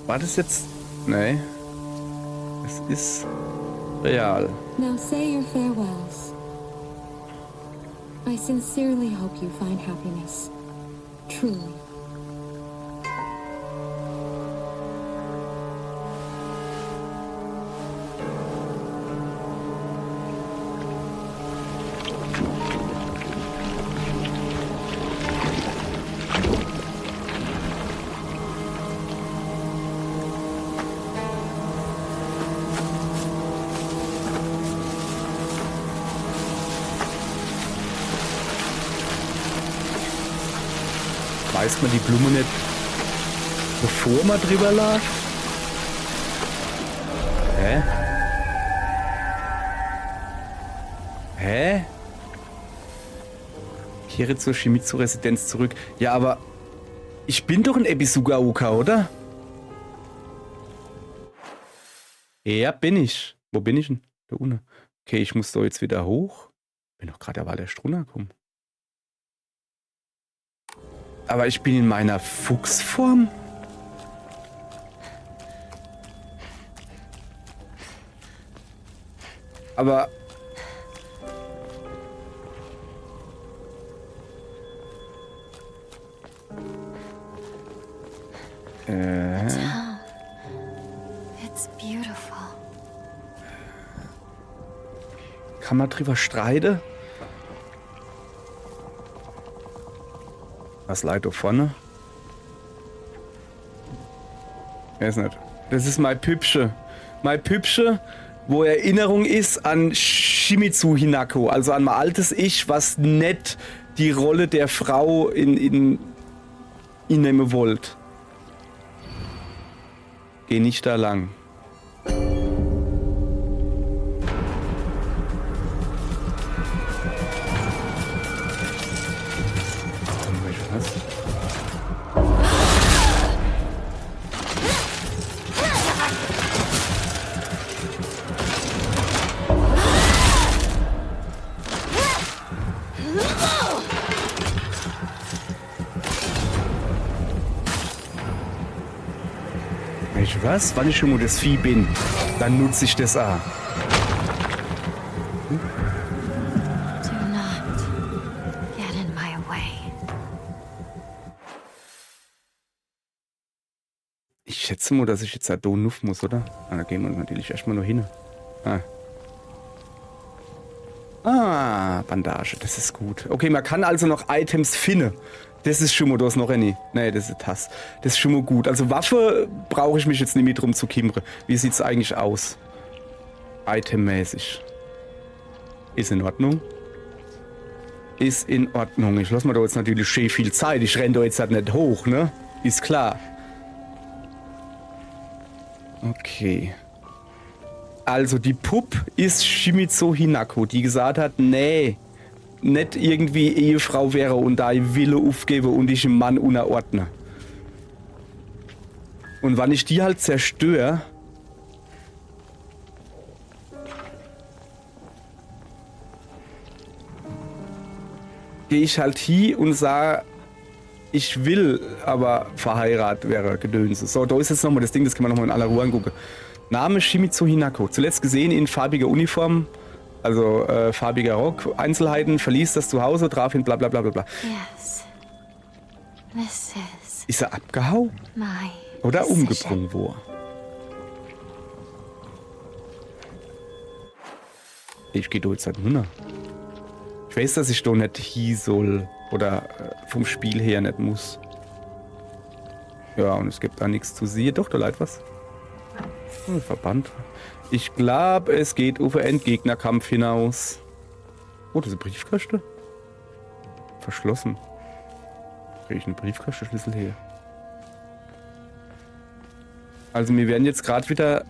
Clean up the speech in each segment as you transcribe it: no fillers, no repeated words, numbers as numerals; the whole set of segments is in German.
War das jetzt... Nee. Es ist real. Now say your farewells. I sincerely hope you find happiness. Truly. Weiß man die Blume nicht, bevor man drüber lag? Hä? Hä? Kehre zur Shimizu-Residenz zurück. Ja, aber ich bin doch ein Ebisugaoka, oder? Ja, bin ich. Wo bin ich denn? Da unten. Okay, ich muss da jetzt wieder hoch. Bin doch gerade der erst runtergekommen. Aber ich bin in meiner Fuchsform? Aber... It's beautiful. Kann man drüber streiten? Was leidet da vorne? Weiß nicht. Das ist mein Püppchen. Mein Püppchen, wo Erinnerung ist an Shimizu Hinako. Also an mein altes Ich, was nicht die Rolle der Frau innehmen wollte. Geh nicht da lang. Weißt du was? Wenn ich schon mal das Vieh bin, dann nutze ich das auch. Do not get in my way. Ich schätze mal, dass ich jetzt da nuff muss, oder? Ah, da gehen wir natürlich erstmal noch hin. Bandage, das ist gut. Okay, man kann also noch Items finden. Das ist schon mal das noch eine. Nee, das ist das. Das ist schon mal gut. Also Waffe brauche ich mich jetzt nicht mehr drum zu kümmern. Wie sieht es eigentlich aus? Itemmäßig. Ist in Ordnung. Ist in Ordnung. Ich lasse mir da jetzt natürlich schön viel Zeit. Ich renne da jetzt halt nicht hoch, ne? Ist klar. Okay. Also die Puppe ist Shimizu Hinako, die gesagt hat, nee, nicht irgendwie Ehefrau wäre und da Wille aufgebe und ich im Mann unterordne. Und wenn ich die halt zerstöre, gehe ich halt hier und sage, ich will aber verheiratet wäre, Gedönse. So, da ist jetzt nochmal das Ding, das kann man nochmal in aller Ruhe angucken. Name Shimizu Hinako. Zuletzt gesehen in farbiger Uniform, also farbiger Rock. Einzelheiten, verließ das Zuhause, traf ihn, bla bla bla bla bla. Yes. This Ist er abgehauen? my Oder decision. umgebrungen worden? Ich gehe da jetzt halt runter. Ich weiß, dass ich da nicht hin soll. Oder vom Spiel her nicht muss. Ja, und es gibt da nichts zu sehen. Doch, da leidet was. Verband. Ich glaube, es geht auf einen Endgegnerkampf hinaus. Oh, das ist eine Briefkaste. Verschlossen. Kriege ich einen Briefkastenschlüssel her? Also wir werden jetzt gerade wieder...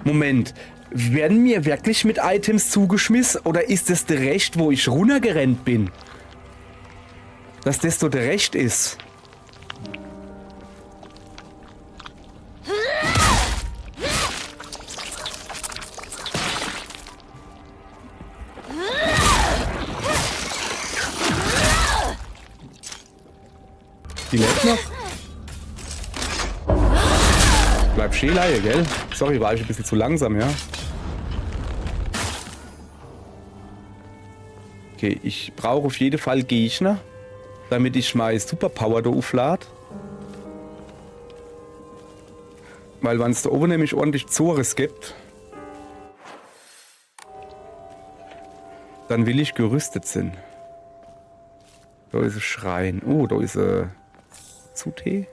Moment. Werden mir wirklich mit Items zugeschmissen? Oder ist das der Recht, wo ich runtergerannt bin? Dass das so der Recht ist? Die lebt noch? Bleib stehen, Laie, gell? Sorry, war ich ein bisschen zu langsam, ja? Okay, ich brauche auf jeden Fall Gegner, damit ich meine Superpower da auflade. Weil wenn es da oben nämlich ordentlich Zores gibt, dann will ich gerüstet sein. Da ist ein Schrein. Oh, da ist ein Zutee.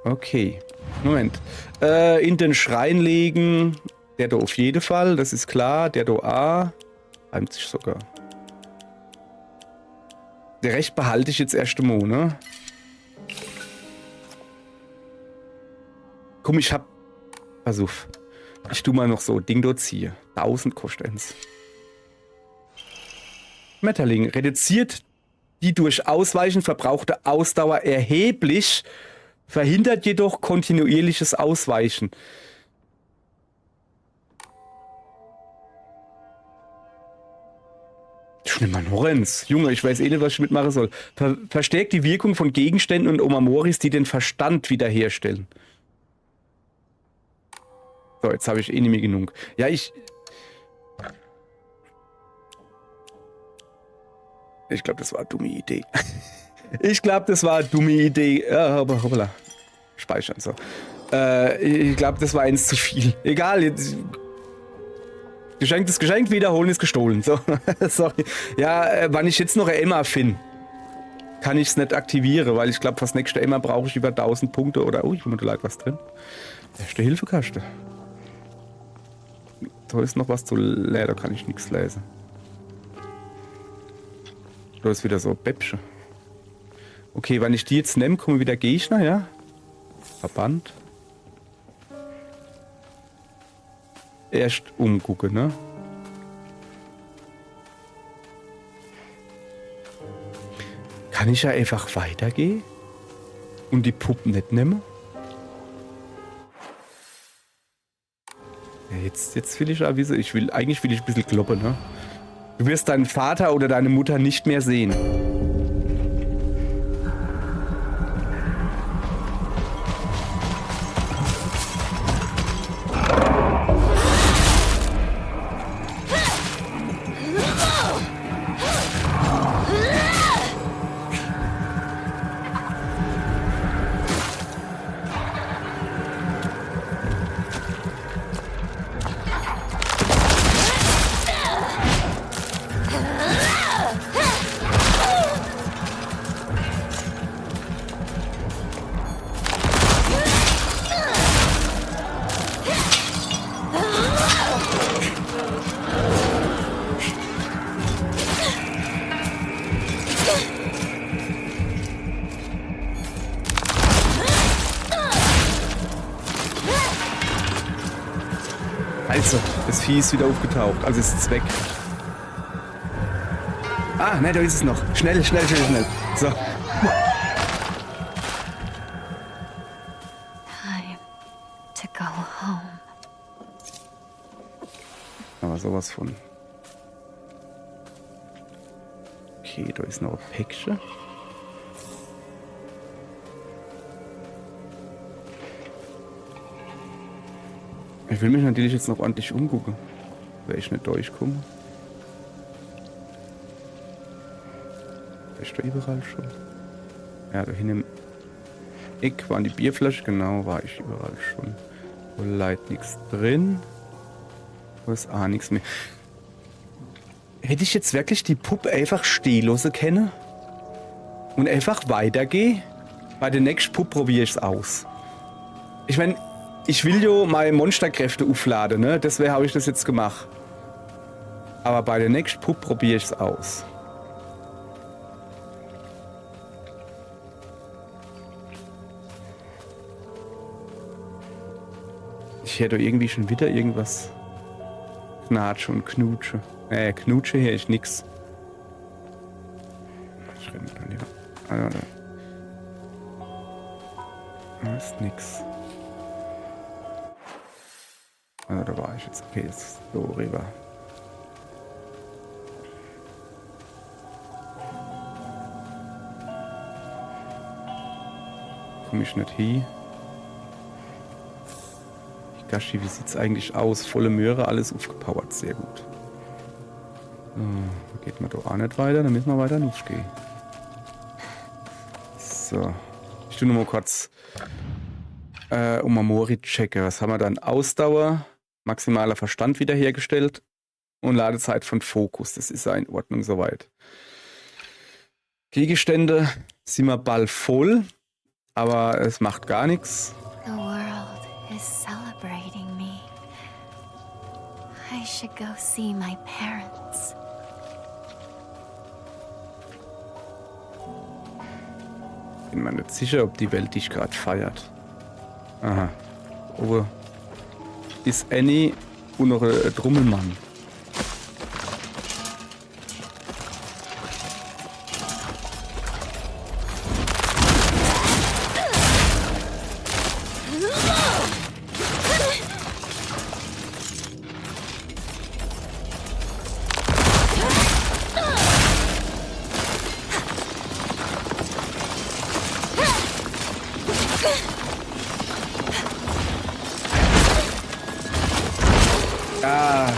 Okay. Moment. In den Schrein legen. Der da auf jeden Fall, das ist klar. Der da A. Reimt sich sogar. Der Recht behalte ich jetzt erst einmal, ne? Komm, ich hab. Pass auf. Ich tu mal noch so Ding dort ziehe. 1000 kostet eins. Schmetterling reduziert die durch Ausweichen verbrauchte Ausdauer erheblich, verhindert jedoch kontinuierliches Ausweichen. Schlimmer Lorenz. Junge, ich weiß eh nicht, was ich mitmachen soll. Verstärkt die Wirkung von Gegenständen und Omamoris, die den Verstand wiederherstellen. So, jetzt habe ich eh nicht mehr genug. Ja, ich glaube, das war eine dumme Idee. Ich glaube, das war eine dumme Idee. Hoppala. Speichern, so. Ich glaube, das war eins zu viel. Egal, jetzt. Geschenkt ist geschenkt, wiederholen ist gestohlen. So, sorry. Ja, wann ich jetzt noch eine Emma finde, kann ich es nicht aktivieren, weil ich glaube, fürs nächste Emma brauche ich über 1000 Punkte oder. Oh, ich habe mir da was drin. Erste Hilfekaste. Da ist noch was zu lesen, da kann ich nichts lesen. Da ist wieder so ein Bäppchen. Okay, wenn ich die jetzt nehme, kommen wieder Gegner, ja? Verband. Erst umgucken, ne? Kann ich ja einfach weitergehen? Und die Puppen nicht nehmen? Ja, jetzt will ich ja wissen, eigentlich will ich ein bisschen kloppen, ne? Du wirst deinen Vater oder deine Mutter nicht mehr sehen. Also, das Vieh ist wieder aufgetaucht. Also ist es weg. Ah, ne, da ist es noch. Schnell, schnell, schnell, schnell. So. Time to go home. Aber sowas von. Okay, da ist noch ein Päckchen. Ich will mich natürlich jetzt noch ordentlich umgucken, weil ich nicht durchkomme. Ist da überall schon? Ja, da hinten im Eck waren die Bierflaschen, genau, war ich überall schon. Wo leid nichts drin. Wo ist auch nichts mehr. Hätte ich jetzt wirklich die Puppe einfach stehlose kennen? Und einfach weitergehe? Bei der nächsten Puppe probiere ich es aus. Ich meine, ich will ja meine Monsterkräfte aufladen, ne? Deswegen habe ich das jetzt gemacht. Aber bei der nächsten Puppe probiere ich es aus. Ich hätte irgendwie schon wieder irgendwas. Knatsche und Knutsche. Knutsche hier ist nix. Ich renne dann hier. Also, da ist nix. Also da war ich jetzt. Okay, jetzt so rüber. Komme ich nicht hin. Gashi, wie sieht's eigentlich aus? Volle Möhre, alles aufgepowert. Sehr gut. So, da geht man doch auch nicht weiter, dann müssen wir weiter gehen. So. Ich tue nur mal kurz Umamori checken. Was haben wir dann? Ausdauer, maximaler Verstand wiederhergestellt und Ladezeit von Fokus. Das ist ja in Ordnung soweit. Gegenstände sind wir bald voll, aber es macht gar nichts. The world is celebrating me. I should go see my parents. Bin mir nicht sicher, ob die Welt dich gerade feiert. Aha. Oben ist Annie und noch ein Trommelmann. Ah,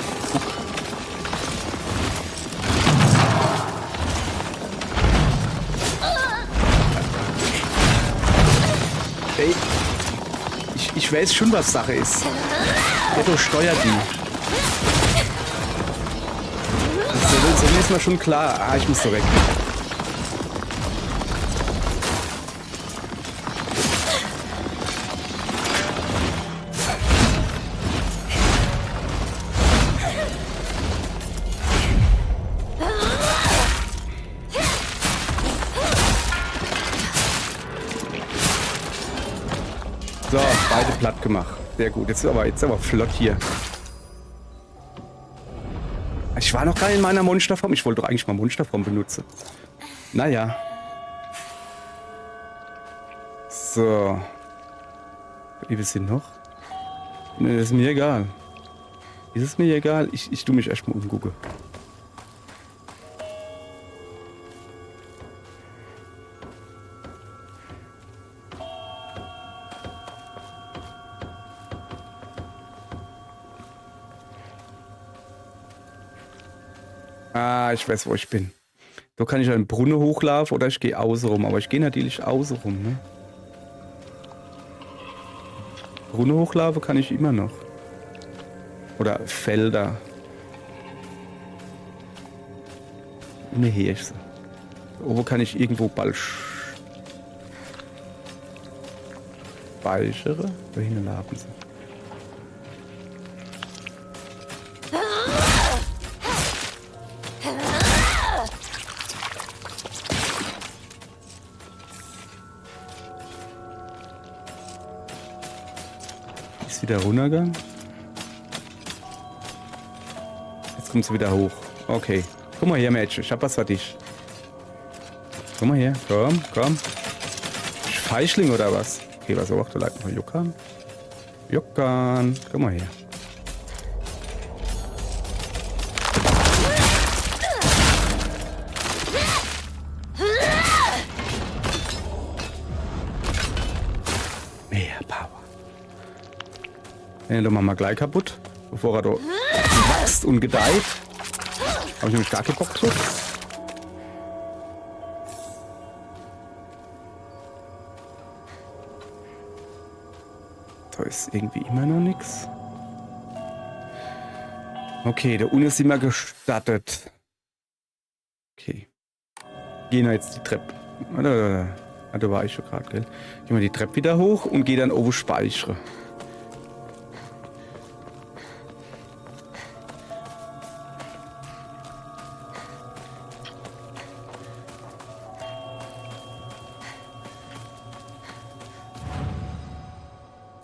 ey, ich weiß schon, was Sache ist. Der steuert die. So ist mir schon klar. Ah, ich muss da weg. So, beide platt gemacht. Sehr gut. Jetzt aber flott hier. Ich war noch gar nicht in meiner Monsterform. Ich wollte doch eigentlich mal Monsterform benutzen. Naja. So. Wie viel sind noch? Ne, das ist mir egal. Ist es mir egal? Ich tu mich erstmal umgucken. Ah, ich weiß, wo ich bin. Da kann ich an den Brunnen hochlaufen oder ich gehe außen rum. Aber ich gehe natürlich außen rum, ne? Brunnen hochlaufen kann ich immer noch. Oder Felder. Ne, hier ist sie. Oben kann ich irgendwo bald speichern. Da hinten laufen sie. Ist wieder runtergegangen. Jetzt kommt sie wieder hoch. Okay. Guck mal her, Mädchen. Ich hab was für dich. Komm mal her. Komm, komm. Feischling oder was? Okay, was auch da leiten wir Juckern. Juckern. Komm mal her. Mehr Power. Den machen wir gleich kaputt, bevor er da wächst und gedeiht. Habe ich nämlich gar keinen Bock drauf. Da ist irgendwie immer noch nichts. Okay, da unten ist immer gestattet. Okay. Gehen wir jetzt die Treppe. Da war ich schon gerade, gell? Gehen wir die Treppe wieder hoch und gehen dann oben speichern.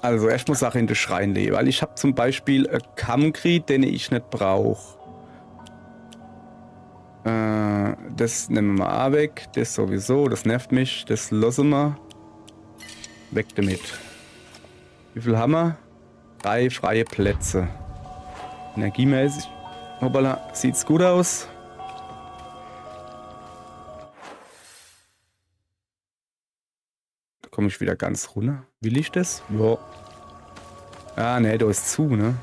Also erstmal Sache in den Schrein legen, weil ich habe zum Beispiel einen Kammkrieg, den ich nicht brauche. Das nehmen wir auch weg, das sowieso, das nervt mich, das lassen wir. Weg damit. Wie viel haben wir? 3 freie Plätze. Energiemäßig. Hoppala, sieht's gut aus. Da komme ich wieder ganz runter. Will ich das? Ja. Ah, ne, da ist zu, ne?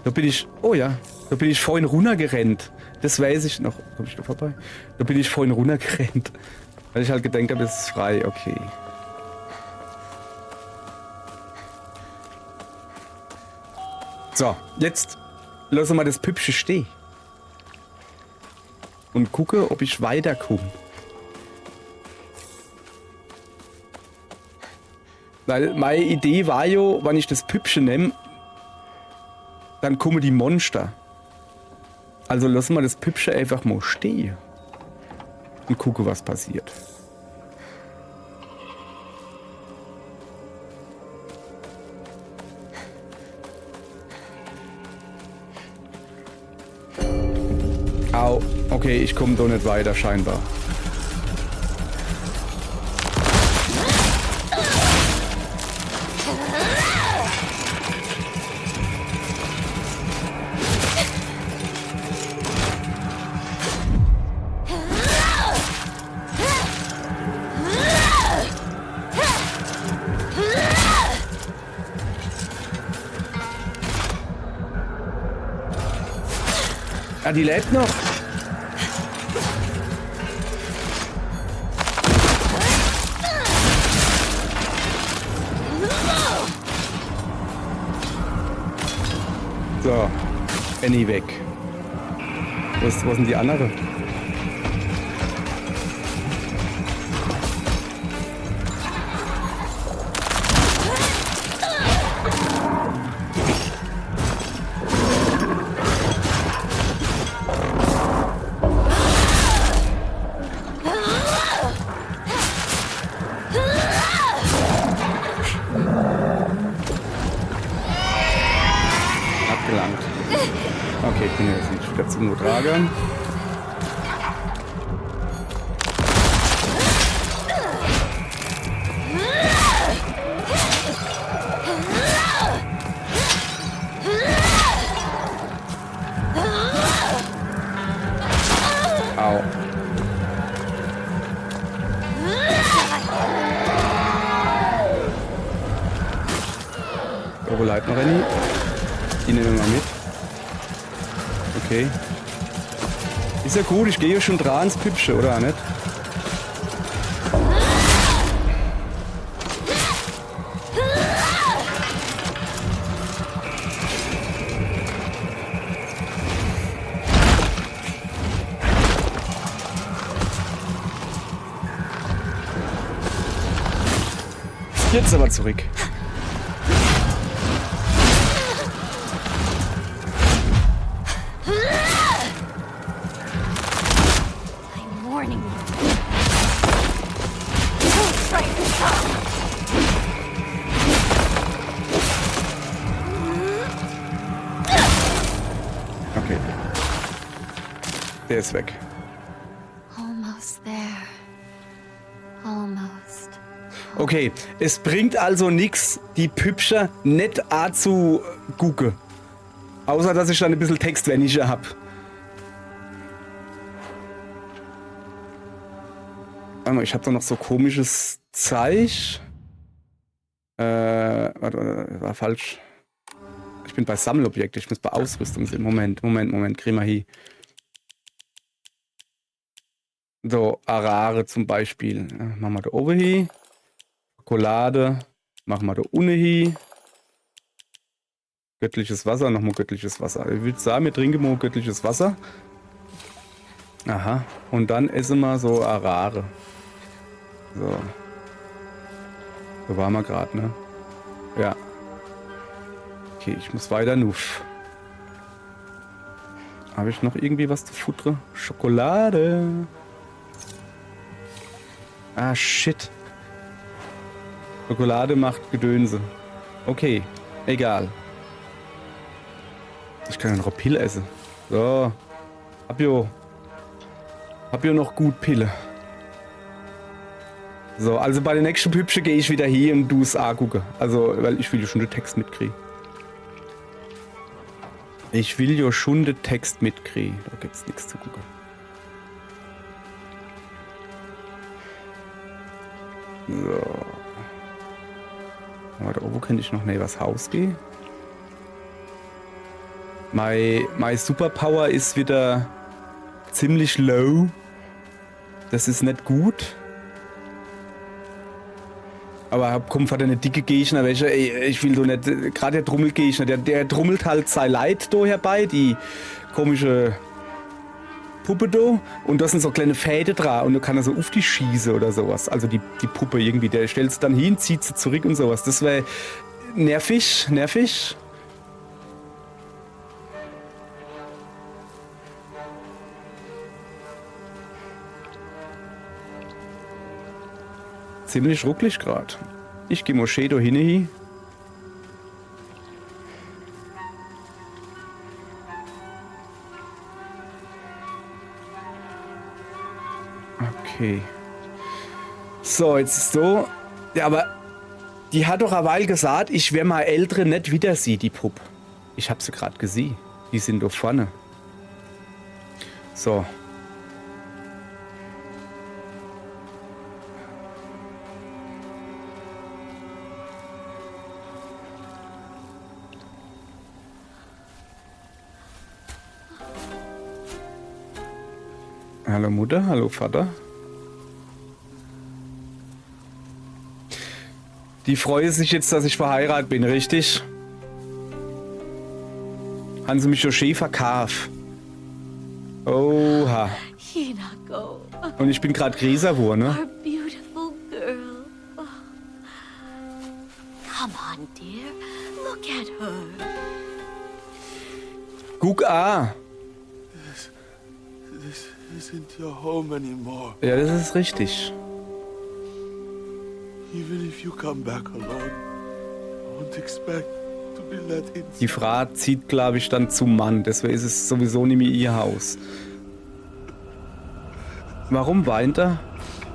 Da bin ich... Oh ja, da bin ich vorhin runtergerannt. Das weiß ich noch. Komm ich da vorbei? Da bin ich vorhin runtergerannt. Weil ich halt gedacht habe, es ist frei. Okay. So, jetzt lassen wir das Püppchen stehen. Und gucke, ob ich weiterkomme. Weil meine Idee war ja, wenn ich das Püppchen nehme, dann kommen die Monster. Also lassen wir das Püppchen einfach mal stehen. Und gucke, was passiert. Au. Okay, ich komme doch nicht weiter, scheinbar. Ah, die lebt noch. So, Annie weg. Wo sind die anderen? Abgelangt. Okay, ich bin jetzt nicht wieder zum Notragen. Au. Wo bleibt noch Renny? Die nehmen wir mal mit. Okay. Ist ja gut, ich gehe ja schon dran ins Püppchen, oder nicht? Jetzt aber zurück. I'm warning you. Don't try to stop. Okay. Der ist weg. Almost there. Almost. Okay, es bringt also nichts, die Püppchen nicht zu gucken. Außer, dass ich dann ein bisschen Text, wenn ich hab. Warte mal, ich habe da noch so komisches Zeich. Warte, war falsch. Ich bin bei Sammelobjekte, ich muss bei Ausrüstung sehen. Moment, kriegen wir hier. So, Arare zum Beispiel. Machen wir da oben hier. Schokolade. Machen wir da unten hier. Göttliches Wasser, nochmal göttliches Wasser. Ich würde sagen, wir trinken mal göttliches Wasser. Aha. Und dann essen wir so Arare. So. So waren wir gerade, ne? Ja. Okay, ich muss weiter nuff. Habe ich noch irgendwie was zu futtern? Schokolade. Ah, shit. Schokolade macht Gedönse. Okay, egal. Ich kann ja noch Pille essen. So. Hab jo noch gut Pille. So, also bei der nächsten Püppchen gehe ich wieder hier und du es angucken. Also, weil ich will ja schon den Text mitkriegen. Ich will ja schon den Text mitkriegen. Da gibt's nichts zu gucken. So. Aber da oben könnte ich noch neben das Haus gehen. My Superpower ist wieder ziemlich low. Das ist nicht gut. Aber kommt von eine dicke Gegner, welche, ich will doch nicht, gerade der Trommelgegner, der trommelt halt sein Leid da herbei, die komische Puppe da, und da sind so kleine Fäden dran und du kannst so auf die schießen oder sowas. Also die Puppe irgendwie, der stellt sie dann hin, zieht sie zurück und sowas. Das wäre nervig. Ziemlich rucklig gerade. Ich gehe mal schön da hin. Okay. So, jetzt ist so. Ja, aber die hat doch eine Weile gesagt, ich werde mal Ältere nicht wieder sie, die Puppe. Ich habe sie gerade gesehen. Die sind da vorne. So. Hallo Mutter, hallo Vater. Die freuen sich jetzt, dass ich verheiratet bin, richtig? Haben sie mich schon schön verkauft. Oha. Hinako, Und ich bin gerade größer geworden, ne? our beautiful girl. Oh. Come on, dear. Look at her. Guck an. This isn't your home anymore. Ja, das ist richtig. Even if you come back alone, I won't expect to be let in. Die Frau zieht, glaube ich, dann zum Mann. Deswegen ist es sowieso nicht mehr ihr Haus. Warum weint er?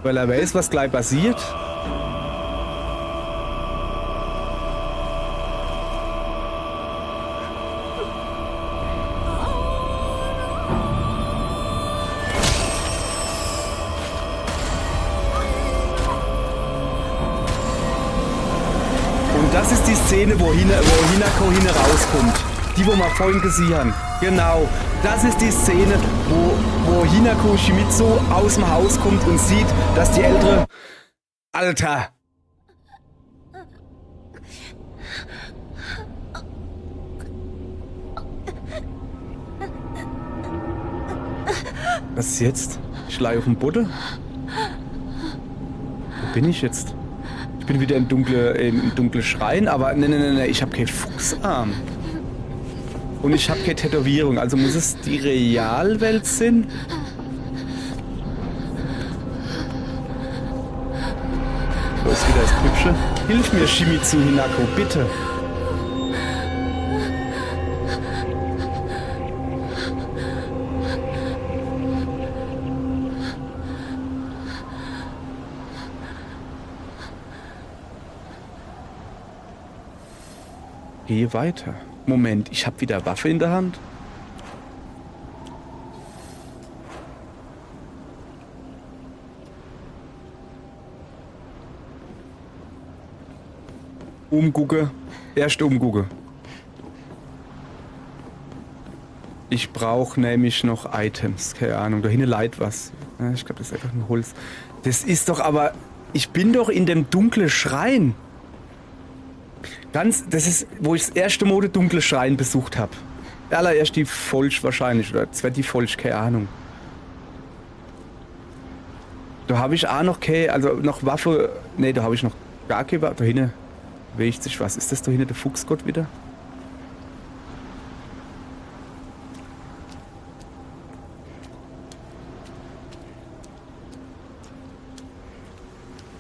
Weil er weiß, was gleich passiert? Und das ist die Szene, wo Hinako rauskommt. Die, wo wir vorhin gesehen haben. Genau. Das ist die Szene, wo Hinako Shimizu aus dem Haus kommt und sieht, dass die ältere... Alter! Was ist jetzt? Ich lie auf dem Boden? Wo bin ich jetzt? Ich bin wieder im dunkle Schrein, aber ne, ich habe keinen Fuchsarm. Und ich habe keine Tätowierung, also muss es die Realwelt sein? Wo ist wieder das Hübsche? Hilf mir, Shimizu Hinako, bitte. Gehe weiter. Moment, ich habe wieder Waffe in der Hand. Umgucke. Erst umgucke. Ich brauche nämlich noch Items. Keine Ahnung, da hinten leiht was. Ja, ich glaube, das ist einfach nur Holz. Das ist doch aber... Ich bin doch in dem dunklen Schrein. Das ist, wo ich das erste Mal den dunklen Schrein besucht habe. Allererst die Folsch wahrscheinlich, oder zwar die Folsch, keine Ahnung. Da habe ich auch noch keine, also noch Waffe, ne, da habe ich noch gar keine Waffe. Da hinten bewegt sich was. Ist das da hinten der Fuchsgott wieder?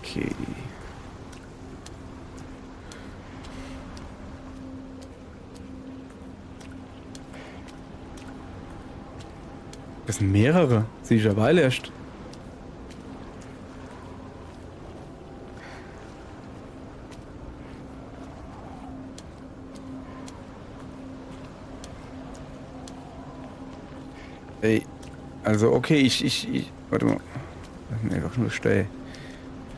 Okay. Das sind mehrere. Sicherweise erst. Ey, also okay, ich warte mal. Lass mich einfach nur stehen.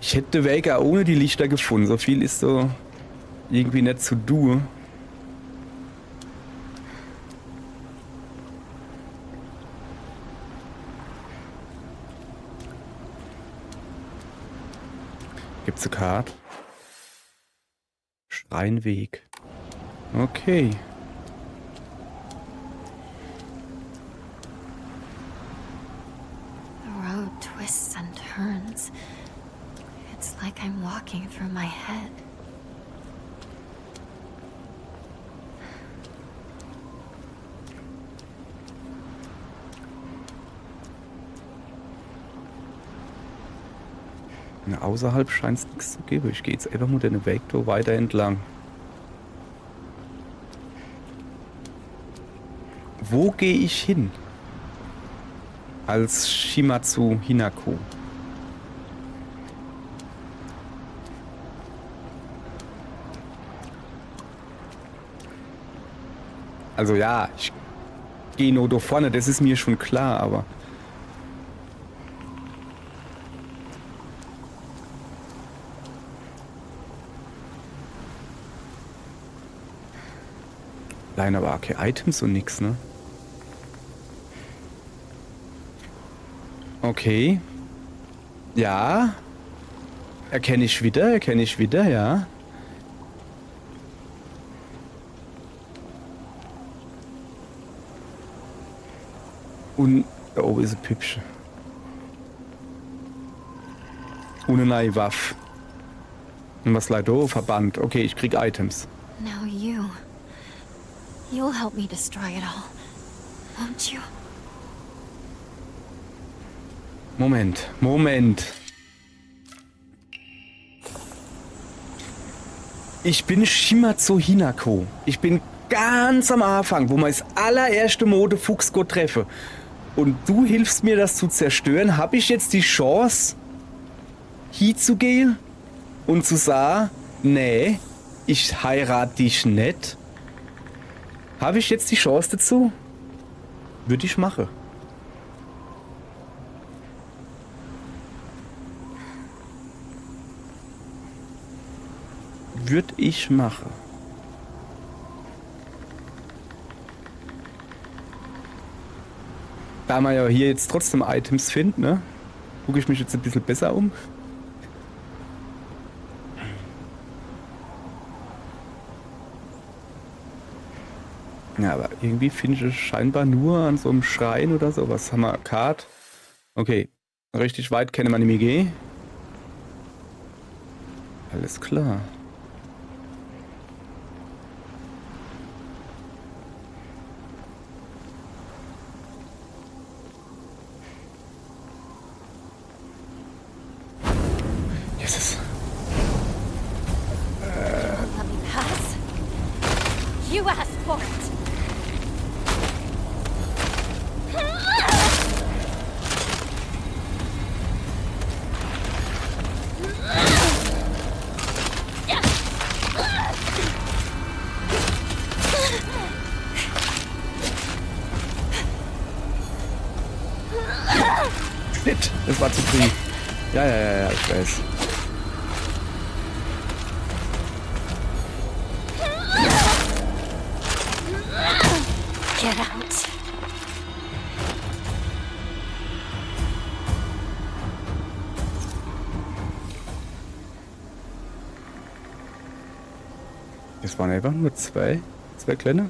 Ich hätte Weg auch ohne die Lichter gefunden. So viel ist so irgendwie nicht zu tun. Gibt's eine Karte? Schreinweg. Okay. The road twists and turns. It's like I'm walking through my head. Na, außerhalb scheint es nichts zu geben. Ich gehe jetzt einfach mal den Weg da weiter entlang. Wo gehe ich hin? Als Shimatsu Hinako. Also ja, ich gehe nur da vorne, das ist mir schon klar, aber... Nein, aber keine Items und nix, ne? Okay. Ja. Erkenne ich wieder, ja. Und da oben ist ein Püppchen. Und eine neue Waffe. Und was leider da? Verband. Okay, ich krieg Items. Now you'll help me destroy it all, won't you? Moment. Ich bin Shimatsu Hinako. Ich bin ganz am Anfang, wo man das allererste Mode Fuchsgott treffe. Und du hilfst mir, das zu zerstören. Habe ich jetzt die Chance, hinzugehen und zu sagen, nee, ich heirate dich nicht? Habe ich jetzt die Chance dazu? Würde ich machen. Würde ich machen. Da man ja hier jetzt trotzdem Items findet, ne? Gucke ich mich jetzt ein bisschen besser um. Ja, aber irgendwie finde ich es scheinbar nur an so einem Schrein oder so. Was haben wir? Card. Okay. Richtig weit kenne man nicht mehr gehen. Alles klar. Jesus. Let me pass. You asked for it. Shit, das war zu früh. Ja, ich weiß. Get out. Das waren einfach nur zwei kleine.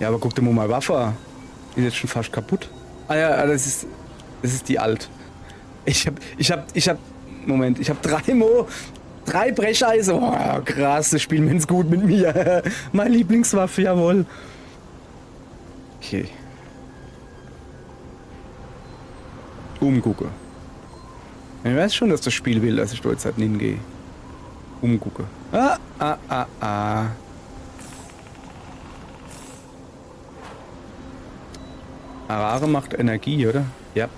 Ja, aber guck dir mal Waffe an. Die ist jetzt schon fast kaputt. Ah ja, das ist die alt. Ich hab Moment, ich hab drei Brecheisen. Oh, krass, das Spiel meint's gut mit mir. Meine Lieblingswaffe, jawohl. Okay. Umgucke. Ich weiß schon, dass das Spiel will, dass ich da jetzt halt hingehe. Umgucke. Arare macht Energie, oder? Ja.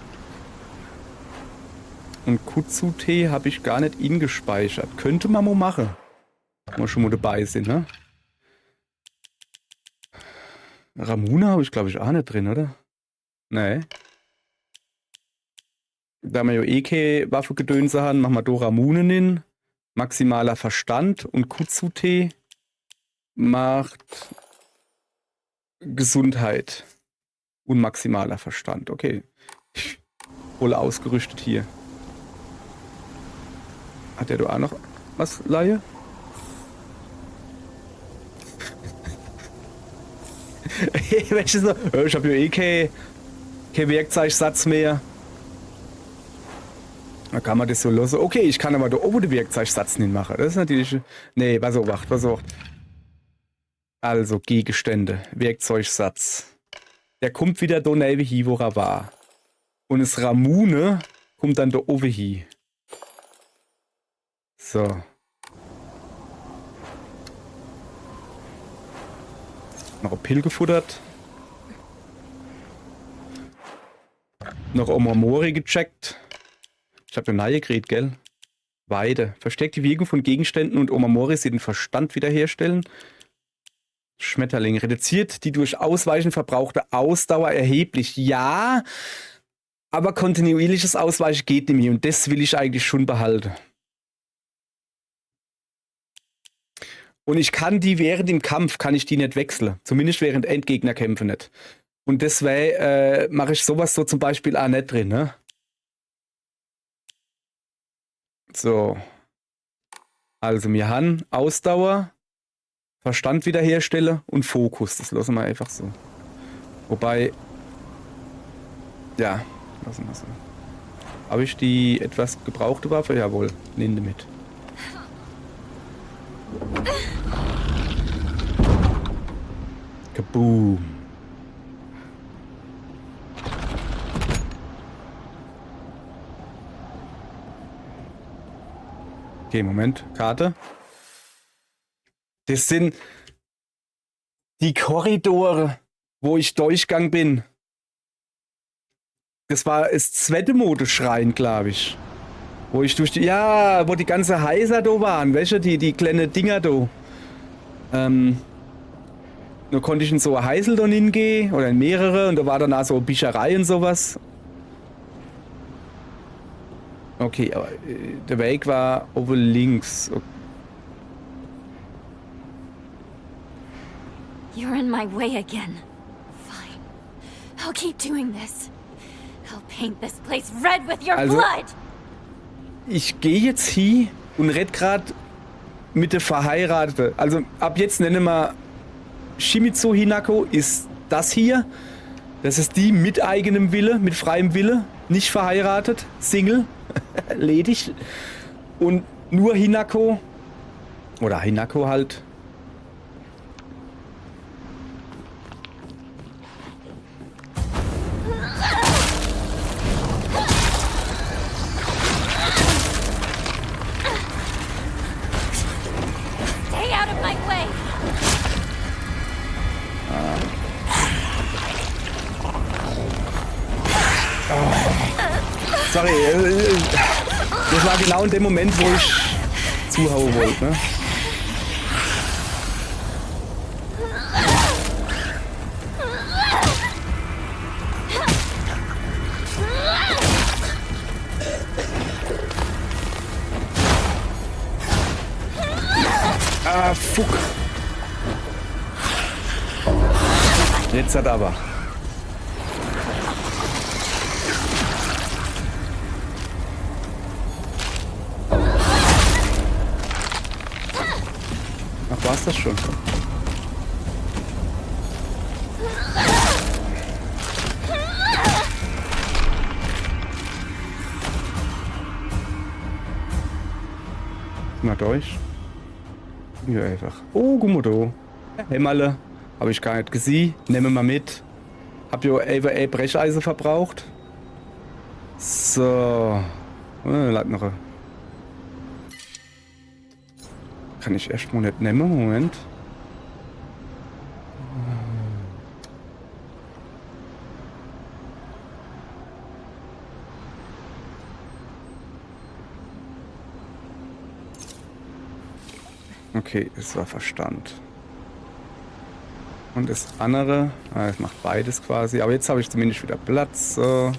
Und Kutsu-Tee habe ich gar nicht gespeichert. Könnte man mal machen. Wenn wir schon mal dabei sind, ne? Ramuna habe ich, glaube ich, auch nicht drin, oder? Nee. Da wir ja eh keine Waffengedönse haben, machen wir da Ramunen hin. Maximaler Verstand und Kutsu-Tee macht Gesundheit und maximaler Verstand. Okay. Wohl ausgerüstet hier. Hat der da auch noch was, Laie? Welches noch? Ich habe ja eh kein Werkzeugsatz mehr. Da kann man das so los. Okay, ich kann aber da oben den Werkzeugsatz nicht machen. Das ist natürlich... Nee, was auch, was auch. Also, Gegenstände. Werkzeugsatz. Der kommt wieder da neben hin, wo er war. Und das Ramune kommt dann da oben hin. So. Noch ein Pill gefuttert. Noch Omamori gecheckt. Ich habe eine neue geredet, gell? Weide. Verstärkt die Wirkung von Gegenständen und Omamori sie den Verstand wiederherstellen. Schmetterling. Reduziert die durch Ausweichen verbrauchte Ausdauer erheblich. Ja, aber kontinuierliches Ausweichen geht nicht mehr. Und das will ich eigentlich schon behalten. Und ich kann die während dem Kampf, kann ich die nicht wechseln. Zumindest während Endgegnerkämpfe nicht. Und deswegen mache ich sowas so zum Beispiel auch nicht drin, ne? So. Also wir haben Ausdauer, Verstand wiederherstellen und Fokus. Das lassen wir einfach so. Wobei, ja, lassen wir so. Habe ich die etwas gebrauchte Waffe? Jawohl, nehme mit. Kaboom. Okay, Moment. Karte. Das sind die Korridore, wo ich durchgegangen bin. Das war das zweite Modeschrein, glaube ich. Wo ich durch die... Ja, wo die ganze Heiser da waren. Welche? Die kleinen Dinger da. Da konnte ich in so eine Heisel dann hingehen. Oder in mehrere. Und da war dann auch so Bischerei und sowas. Okay, aber der Weg war oben links. Okay. You're in my way again. Fine. I'll keep doing this. I'll paint this place red with your blood. Ich gehe jetzt hier und red grad mit der Verheiratete. Also ab jetzt nennen wir Shimizu Hinako ist das hier. Das ist die mit eigenem Wille, mit freiem Wille. Nicht verheiratet, Single, ledig. Und nur Hinako. Oder Hinako halt. Stay out of my way. Sorry, das war genau in dem Moment, wo ich zuhauen wollte, ne? Ah, fuck. Jetzt hat aber. Ach, war's das schon? Mal durch. Ja, einfach. Oh, guck mal da. Hämmerle. Habe ich gar nicht gesehen. Nehmen wir mal mit. Hab ja einfach Brecheisen verbraucht. So. Leid noch. Kann ich erst mal nicht nehmen. Moment. Okay, es war Verstand. Und das andere, es macht beides quasi. Aber jetzt habe ich zumindest wieder Platz. So.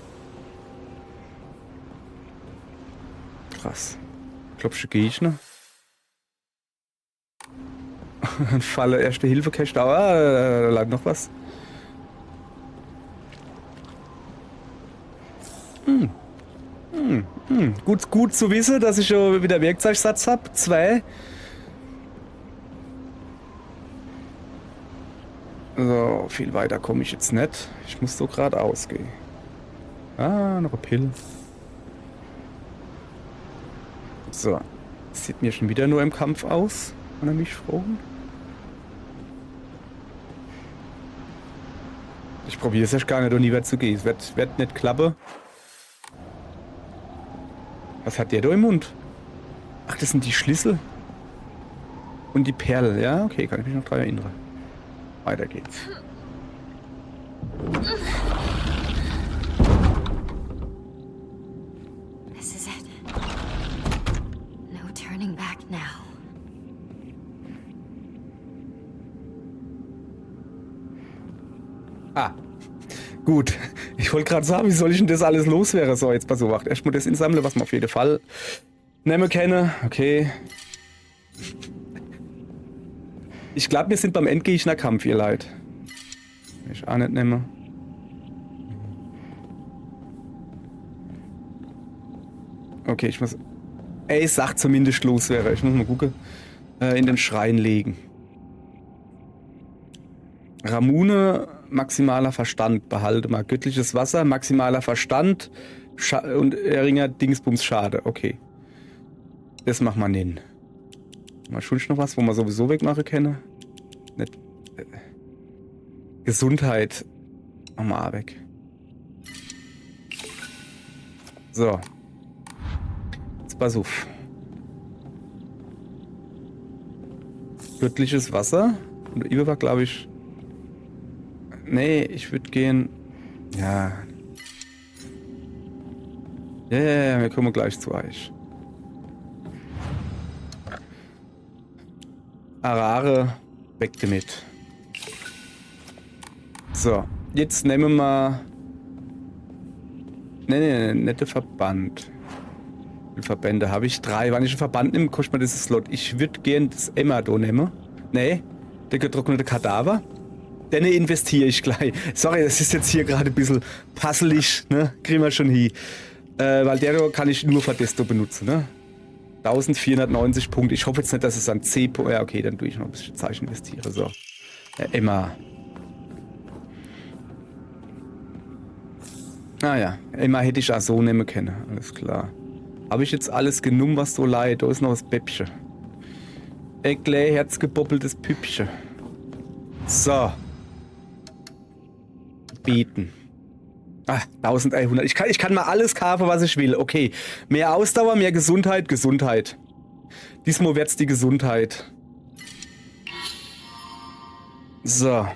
Krass. Klopfsche Gegner. Falle erste Hilfe Cache. Da bleibt noch was. Gut zu wissen, dass ich schon wieder Werkzeugsatz habe. 2. So, viel weiter komme ich jetzt nicht. Ich muss so geradeaus gehen. Ah, noch eine Pille. So. Sieht mir schon wieder nur im Kampf aus. Kann er mich fragen? Ich probiere es erst gar nicht, um nie zu gehen. Es wird nicht klappen. Was hat der da im Mund? Ach, das sind die Schlüssel. Und die Perle. Ja, okay, kann ich mich noch daran erinnern. Weiter geht's. This is it. No turning back now. Ah, gut. Ich wollte gerade sagen, wie soll ich denn das alles loswerden? So, jetzt pass auf, erstmal das insammeln, was man auf jeden Fall nehmen können. Okay. Ich glaube, wir sind beim Endgegnerkampf, ihr Leid. Ich auch nicht nehmen. Okay, ich muss... Ey, sag zumindest loswerden. Ich muss mal gucken. In den Schrein legen. Ramune, maximaler Verstand, behalte mal. Göttliches Wasser, maximaler Verstand und geringer Dingsbums Schade. Okay. Das macht man hin. Mal schon noch was, wo man sowieso wegmachen kann. Nicht. Gesundheit. Machen wir auch weg. So. Jetzt pass auf. Göttliches Wasser. Und über war, glaube ich. Nee, ich würde gehen. Ja. Ja, wir kommen gleich zu euch. Arare, weg damit. So, jetzt nehmen wir. Nee, nette Verband. Wie viele Verbände habe ich? 3. Wenn ich einen Verband nehme, kostet mir das Slot. Ich würde gern das Emado nehmen. Nee, der getrocknete Kadaver. Den investiere ich gleich. Sorry, das ist jetzt hier gerade ein bisschen puzzelig, ne? Kriegen wir schon hin. Weil der kann ich nur für Desto benutzen, ne? 1490 Punkte. Ich hoffe jetzt nicht, dass es an C... Ja, okay, dann tue ich noch ein bisschen Zeichen investiere. So. Emma. Ja. Emma hätte ich auch so nehmen können. Alles klar. Habe ich jetzt alles genommen, was so leid? Da ist noch das Bäppchen. Ekle, herzgeboppeltes Püppchen. So. Beten. Ah, 1100. Ich kann mal alles kaufen, was ich will. Okay. Mehr Ausdauer, mehr Gesundheit, Gesundheit. Diesmal wird's die Gesundheit. So.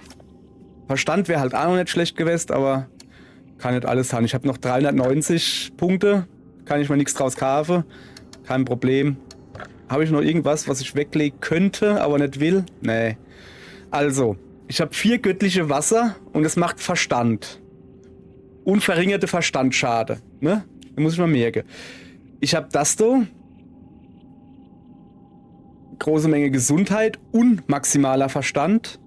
Verstand wäre halt auch noch nicht schlecht gewesen, aber kann nicht alles haben. Ich habe noch 390 Punkte. Kann ich mal nichts draus kaufen. Kein Problem. Habe ich noch irgendwas, was ich weglegen könnte, aber nicht will? Nee. Also, ich habe 4 göttliche Wasser und es macht Verstand. Unverringerte Verstandschade. Ne? Da muss ich mal merken. Ich habe das da. Große Menge Gesundheit und maximaler Verstand.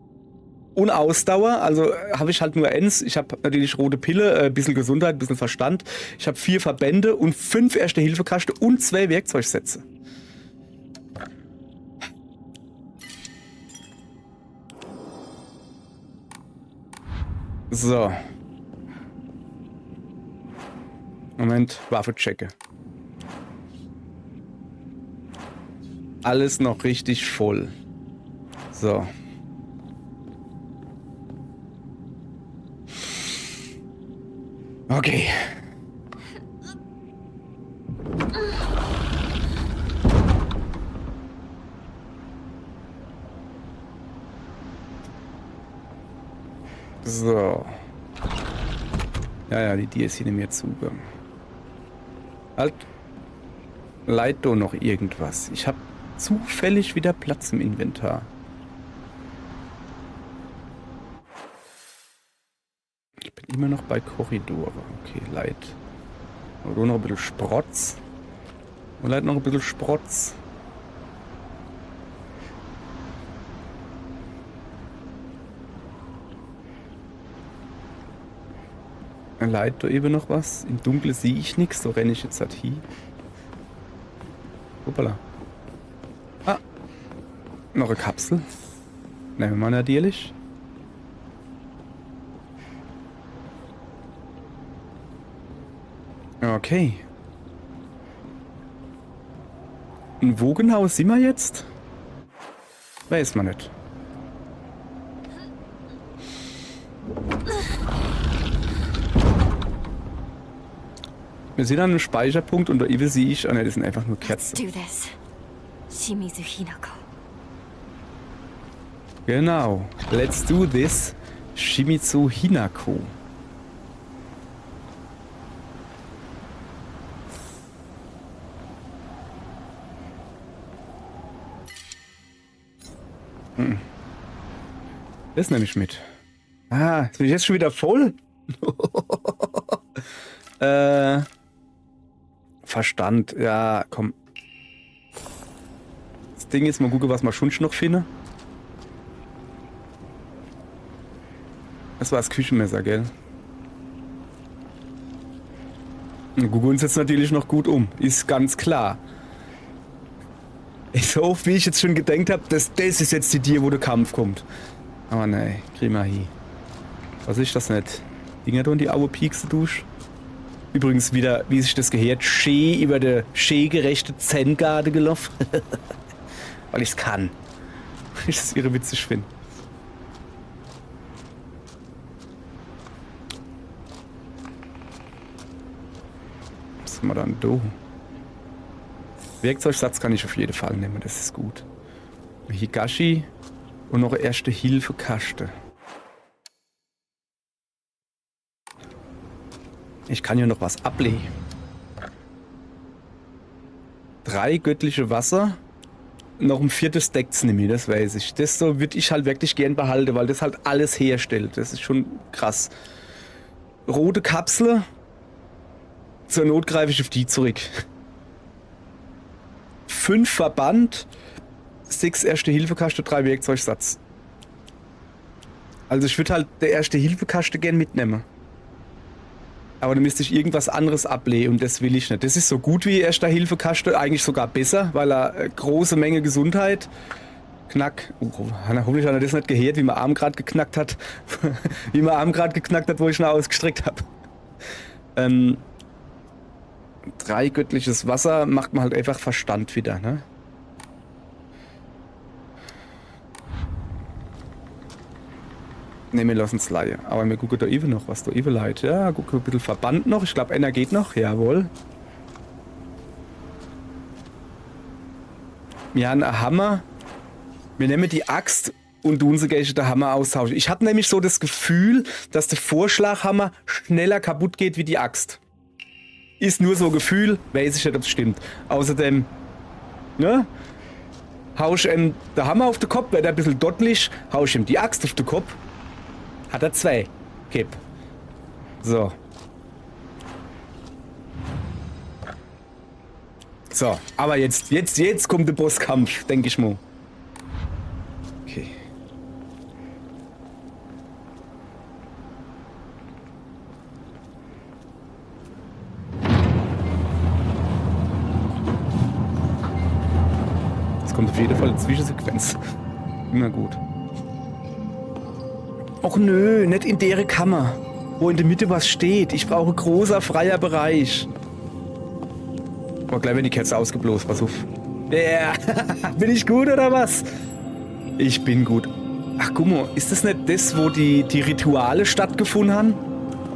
Und Ausdauer. Also habe ich halt nur eins. Ich habe natürlich rote Pille, ein bisschen Gesundheit, ein bisschen Verstand. Ich habe 4 Verbände und 5 Erste-Hilfe-Kasten und 2 Werkzeugsätze. So. Moment, Waffe checke. Alles noch richtig voll. So. Okay. So. Ja, die ist hier nicht mehr Zugang. Halt. Leid doch noch irgendwas. Ich habe zufällig wieder Platz im Inventar. Ich bin immer noch bei Korridore. Okay, Leid. Oder noch ein bisschen Sprotz. Und Leid noch ein bisschen Sprotz. Leider eben noch was. Im Dunkeln sehe ich nichts, so renne ich jetzt halt hier. Hoppala. Ah. Noch eine Kapsel. Nehmen wir natürlich. Okay. Und wo genau sind wir jetzt? Weiß man nicht. Wir sind an einem Speicherpunkt und da eben sehe ich, das sind einfach nur Let's Kerzen. do this. Shimizu Hinako. Genau. Let's do this. Shimizu Hinako. Das nehme ich mit. Ah, jetzt bin ich jetzt schon wieder voll. Verstand. Ja, komm. Das Ding ist, mal gucken, was wir schon noch finden. Das war das Küchenmesser, gell? Wir gucken uns jetzt natürlich noch gut um. Ist ganz klar. So oft, wie ich jetzt schon gedacht habe, das ist jetzt die Tier, wo der Kampf kommt. Aber nein, kriegen wir hier. Was ist das nicht? Dinger da in die Aue piekste Dusche? Übrigens wieder, wie sich das gehört, schön über der schön gerechte Zen-Garde gelaufen. Weil ich es kann. Weil ich es irre witzig finde. Was haben wir dann da? Werkzeugsatz kann ich auf jeden Fall nehmen, das ist gut. Higashi und noch Erste-Hilfe-Kaste. Ich kann hier noch was ablegen. 3 göttliche Wasser. Noch ein 4. deckt's nicht mehr, das weiß ich. Das so würde ich halt wirklich gern behalten, weil das halt alles herstellt. Das ist schon krass. Rote Kapsel. Zur Not greife ich auf die zurück. 5 Verband. 6 Erste-Hilfe-Kaste, 3 Werkzeugsatz. Also ich würde halt der Erste-Hilfe-Kaste gern mitnehmen. Aber dann müsste ich irgendwas anderes ablehnen und das will ich nicht. Das ist so gut wie Erste-Hilfe-Kaste, eigentlich sogar besser, weil er große Menge Gesundheit. Knack. Oh, hoffentlich hat er das nicht gehört, wie mein Arm gerade geknackt hat. Wie mein Arm gerade geknackt hat, wo ich ihn ausgestreckt habe. 3 göttliches Wasser macht man halt einfach Verstand wieder, ne? Ne, wir lassen es leihen. Aber wir gucken da eben noch, was da eben leid. Ja, gucken ein bisschen Verband noch. Ich glaube, einer geht noch. Jawohl. Wir haben einen Hammer. Wir nehmen die Axt und tun sie gleich den Hammer austauschen. Ich habe nämlich so das Gefühl, dass der Vorschlaghammer schneller kaputt geht wie die Axt. Ist nur so ein Gefühl, weiß ich nicht, ob es stimmt. Außerdem, ne? Hau ich ihm den Hammer auf den Kopf, wird er ein bisschen dottelig. Hau ich ihm die Axt auf den Kopf, hat er 2 Kipp. So. So, aber jetzt kommt der Bosskampf, denke ich mal. Okay. Jetzt kommt auf jeden Fall eine Zwischensequenz. Immer gut. Och nö, nicht in der Kammer, wo in der Mitte was steht. Ich brauche großer freier Bereich. Aber gleich wenn die Kerze ausgeblosen, pass auf. Ja, yeah. Bin ich gut oder was? Ich bin gut. Ach guck mal, ist das nicht das, wo die Rituale stattgefunden haben?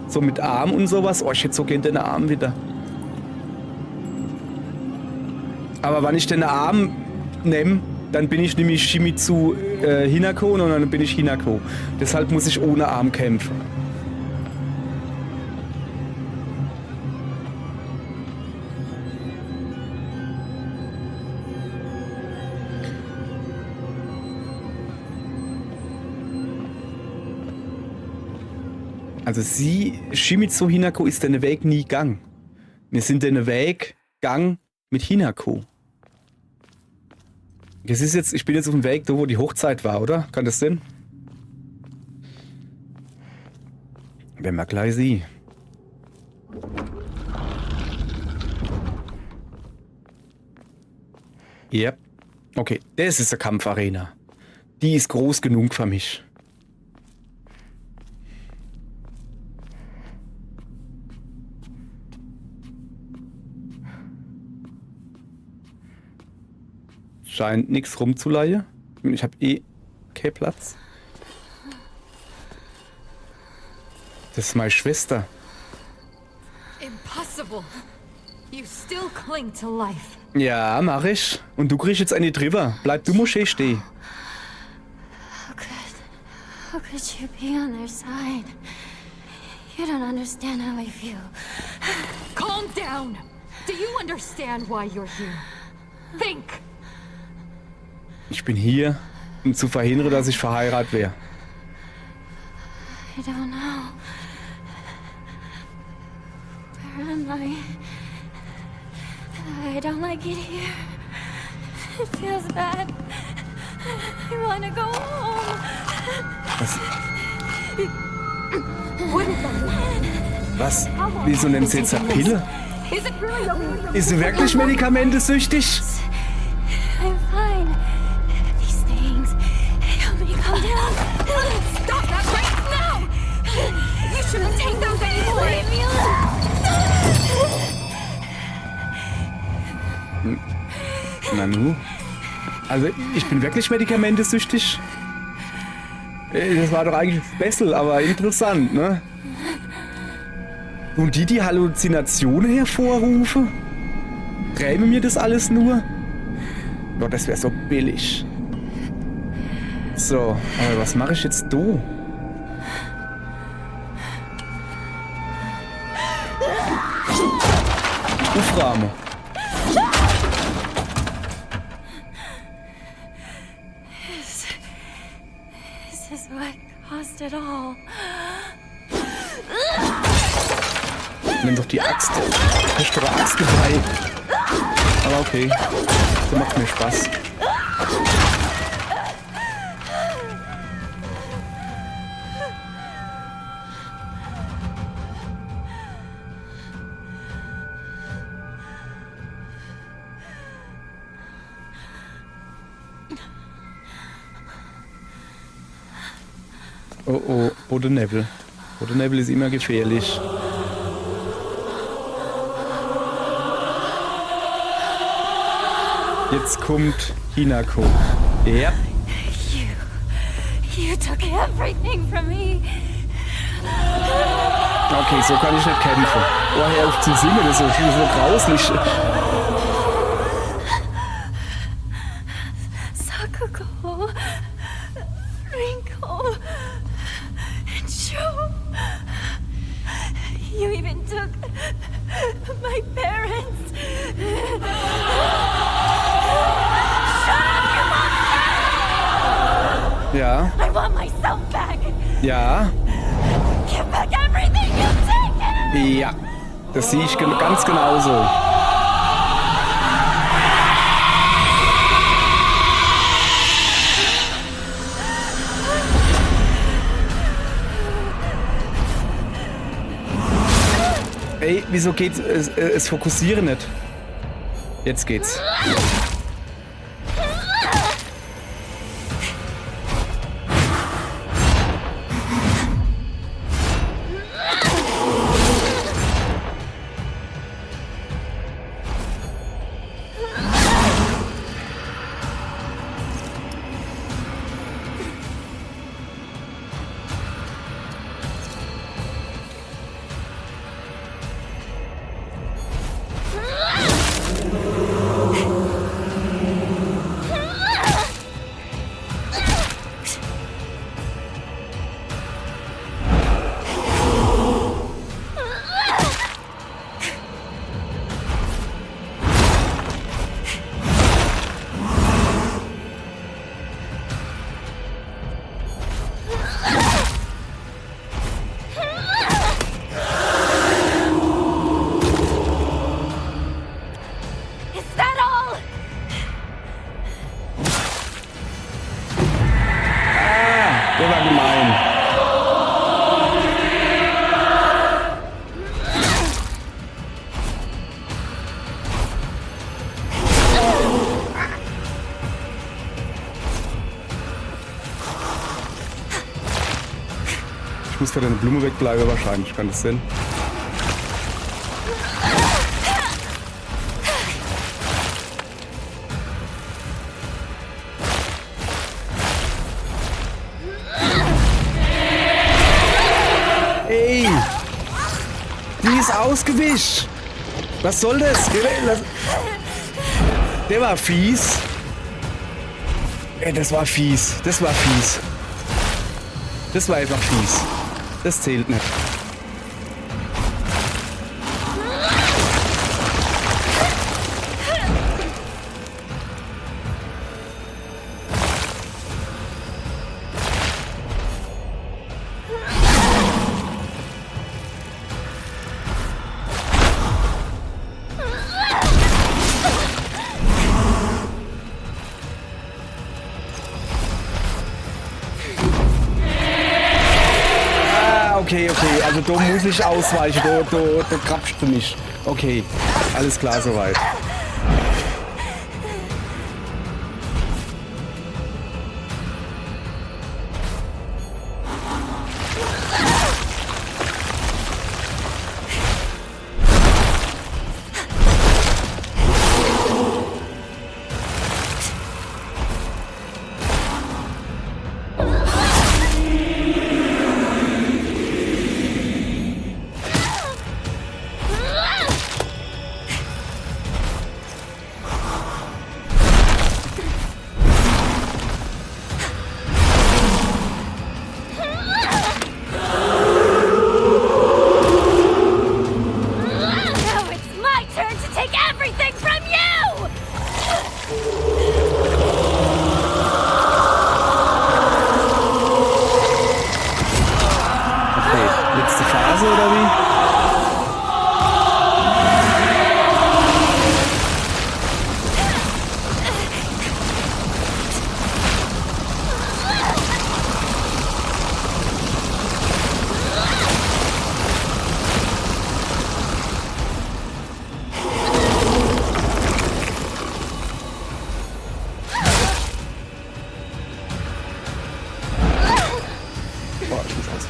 So mit Arm und sowas? Oh, ich hätte so gern den Arm wieder. Aber wenn ich den Arm nehme, dann bin ich nämlich Shimizu Hinako und dann bin ich Hinako. Deshalb muss ich ohne Arm kämpfen. Also Shimizu Hinako ist den Weg nie gang. Wir sind den Weg gang mit Hinako. Das ist jetzt, ich bin jetzt auf dem Weg, da wo die Hochzeit war, oder? Kann das sein? Wenn man gleich sieht. Yep. Okay, das ist eine Kampfarena. Die ist groß genug für mich. Scheint nichts rumzuleihen. Ich habe eh keinen Platz. Das ist meine Schwester. Impossible. You still cling to life. Ja, mach ich. Und du kriegst jetzt eine drüber. Bleib du Moschee stehen. How could you be on their side? You don't understand how I feel. Calm down. Do you understand why you're here? Think. Ich bin hier, um zu verhindern, dass ich verheiratet wäre. I don't know. Where am I? I don't like it here. It feels bad. I want to go home. Was? Wieso nennt sie jetzt eine Pille? Is it really okay? Ist sie wirklich medikamentesüchtig? I'm fine. These things help me calm down. Stop that right now! You shouldn't take those anymore! Leave me alone. Nanu? Also, ich bin wirklich medikamentesüchtig? Das war doch eigentlich Special, aber interessant, ne? Und die Halluzinationen hervorrufen? Träume mir das alles nur? Boah, das wäre so billig. So, aber was mache ich jetzt do? Uframo. This is what caused it all. Nimm doch die Axt. Hast du eine Axt dabei? Aber okay. So macht mir Spaß. Oh oh, Bodenebel. Bodenebel ist immer gefährlich. Jetzt kommt Hinako. Ja. You took everything from me. Okay, so kann ich nicht kämpfen. Oh, hör auf zu singen, das ist so grauslich. Sakugo, Rinko, and Joe. You even took my parents. Ja, I want myself back. ja, Give back everything you've taken. ja. Das sehe ich ganz genauso. Ey, wieso geht's? Es fokussieren nicht. Jetzt geht's. Is that all? Der war gemein. Ich muss für deine Blume wegbleiben wahrscheinlich. Kann das sein? Ey! Die ist ausgewischt! Was soll das? Der war fies. Ey, das war fies. Das war fies. Das war einfach fies. Das zählt nicht. Okay, also da muss ich ausweichen, da krapscht du mich. Okay, alles klar soweit.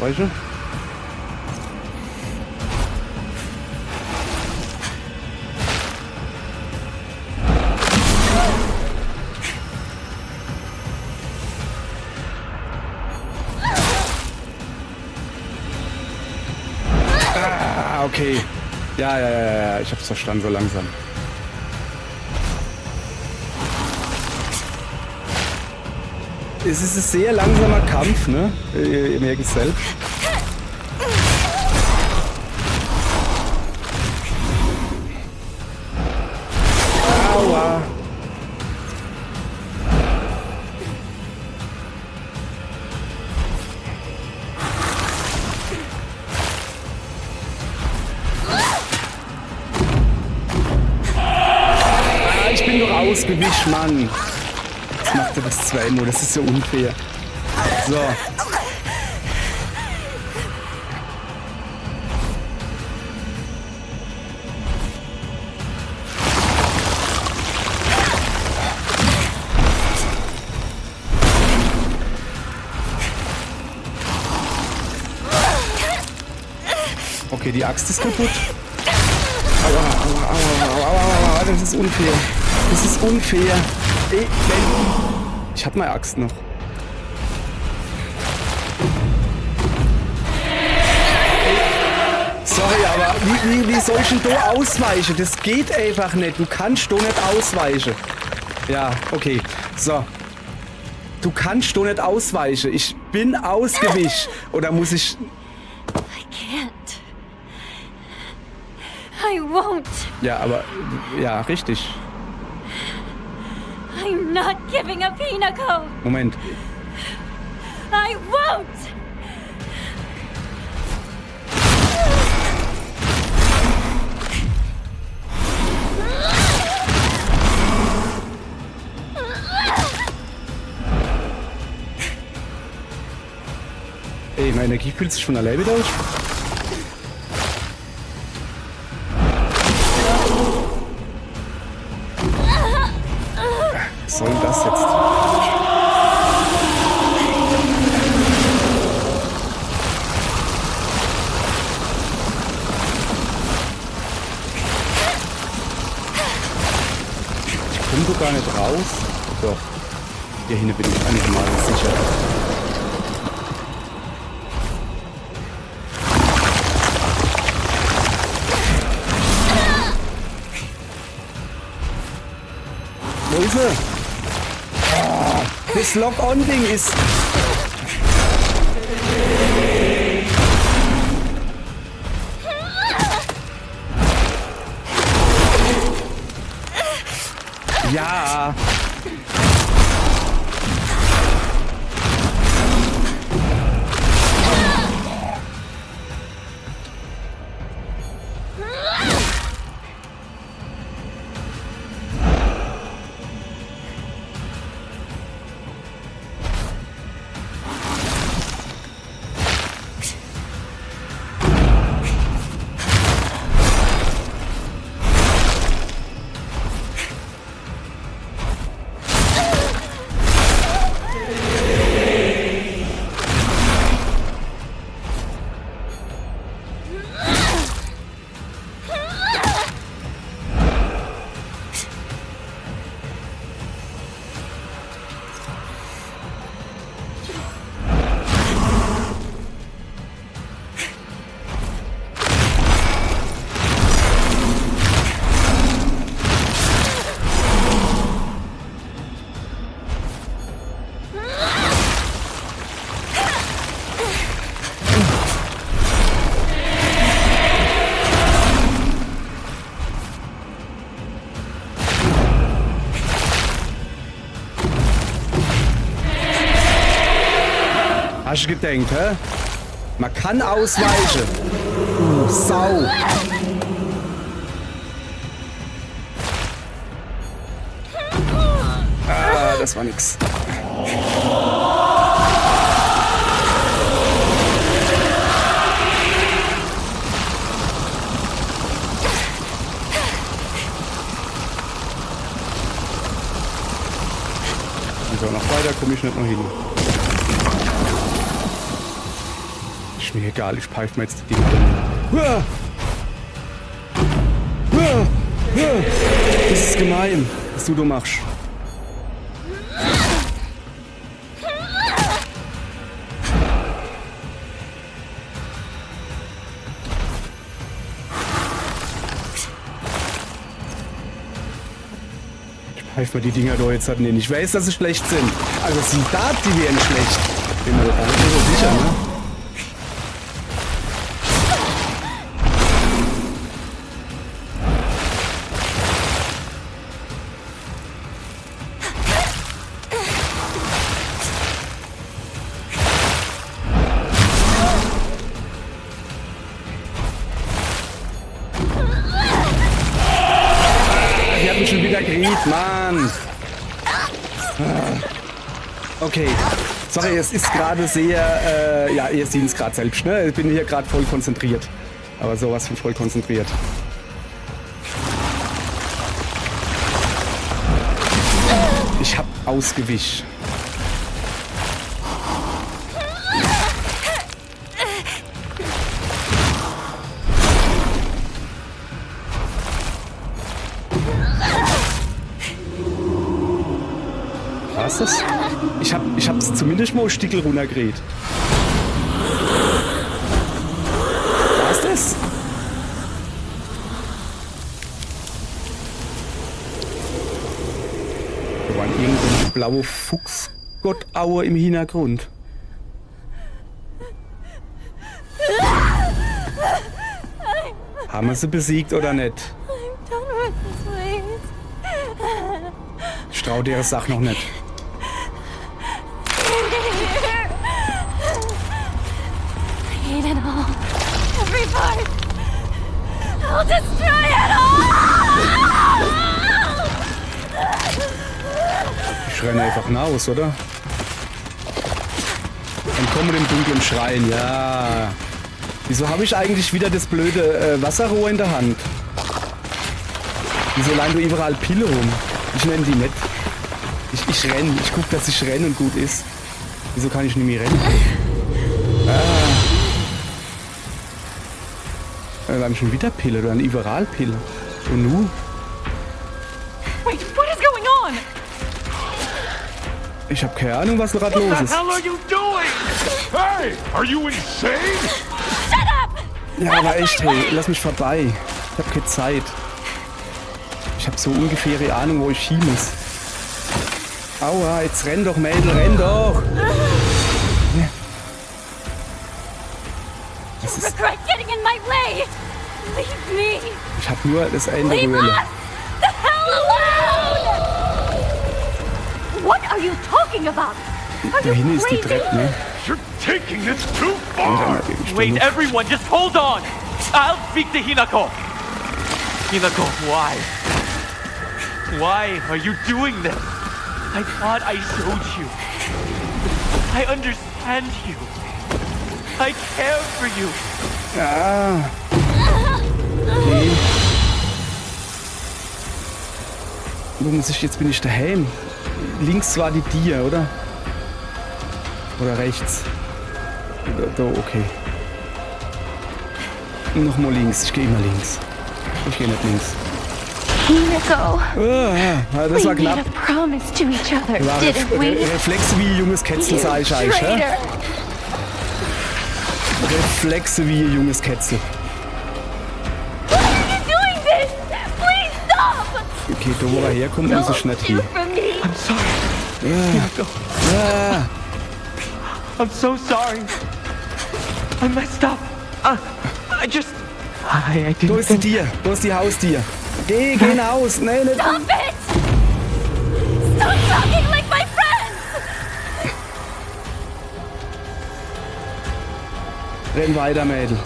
Ausweichen. Ah, okay. Ja, ich hab's verstanden, so langsam. Es ist ein sehr langsamer Kampf, ne? Ihr merkt es selbst. Aua. Ich bin doch ausgewischt, Mann. Jetzt macht er das zweimal, das ist so unfair. So. Okay, die Axt ist kaputt. Aua, das ist unfair. Das ist unfair. Ich hab meine Axt noch. Sorry, aber wie soll ich denn da ausweichen? Das geht einfach nicht. Du kannst da nicht ausweichen. Ja, okay. So. Du kannst da nicht ausweichen. Ich bin ausgewichen. Oder muss ich... I can't. I won't. Ja, aber... Ja, richtig. I'm not giving up, Hinako. Moment. I won't. Ey, meine Energie fühlt sich von alleine wieder aus. Was soll denn das jetzt? irgendwo gar nicht raus. Doch. Hier hinten bin ich einigermaßen sicher. Wo ist er? Oh, das Lock-on-Ding ist... Ja. Hast du gedenkt, hä? Man kann ausweichen. Sau. Ah, das war nix. So, noch weiter komme ich nicht noch hin. Ist mir egal, ich pfeife mir jetzt die Dinger drin. Das ist gemein, was du da machst. Ich pfeife mir die Dinger da jetzt nicht. Ich weiß, dass sie schlecht sind. Also sie da, die wären schlecht. Bin mir gar nicht so sicher, ne? Schon wieder Krieg, Mann. Okay. Sorry, es ist gerade sehr, ja, ihr seht es gerade selbst, ne? Ich bin hier gerade voll konzentriert. Aber sowas von voll konzentriert. Ich hab ausgewischt. Was ist das? Ich hab's zumindest mal ein Stickel runtergedreht. Was ist das? Da waren irgendwelche blaue Fuchsgottaue im Hintergrund. Haben wir sie besiegt oder nicht? Ich trau der Sache noch nicht. I hate it all. Every part. I'll destroy it all! Ich renne einfach hinaus, oder? Entkomme dem dunklen Schrein, ja. Wieso habe ich eigentlich wieder das blöde Wasserrohr in der Hand? Wieso leihen du überall Pille rum? Ich nenne die nicht. Ich renne. Ich gucke, dass ich renne und gut ist. Wieso kann ich nicht mehr rennen? Dann schon wieder Pille, dann überall Pille. Und nu? Wait, what is going Ich habe keine Ahnung, was gerade los What the ist. hell are you doing? Hey, are you insane? Ja, aber echt, hey, lass mich vorbei. Ich habe keine Zeit. Ich habe so ungefähre Ahnung, wo ich hin muss. Aua, jetzt renn doch, Mädel, renn doch! Das ist, Regret getting in my way! Leave me! ich habe nur das Ende Leave Rühle. us the hell alone! What are you talking about? Are Da you hinten ist die crazy? Treppe, ne? You're taking this too Ja, far. natürlich, Wait, stimmt. everyone, just hold on. I'll speak to Hinako. Hinako, why? Why are you doing this? I thought I showed you. I understand you. I care for you. Ja. Okay. Wo muss ich jetzt? Bin ich daheim? Links war die Dia, oder? Oder rechts? Da, okay. Nochmal links. Ich gehe immer links. Ich gehe nicht links. Hinako, Das war we knapp. made a promise to each other, War didn't we? Reflexe wie junges Kätzchen, sag ich eigentlich. Hä? Traitor! Reflexe wie junges Kätzchen. Why are you doing this? Please stop! Okay, da wo er herkommt, muss ich nicht Do hin. for me! I'm sorry. Hinako, I'm so sorry. I messed up. I just... I Da didn't ist die think... Tier. Da ist die Haustier. Geh hinaus. Nein, nicht. Stop it! Stop talking like my friends! Renn weiter, Mädel.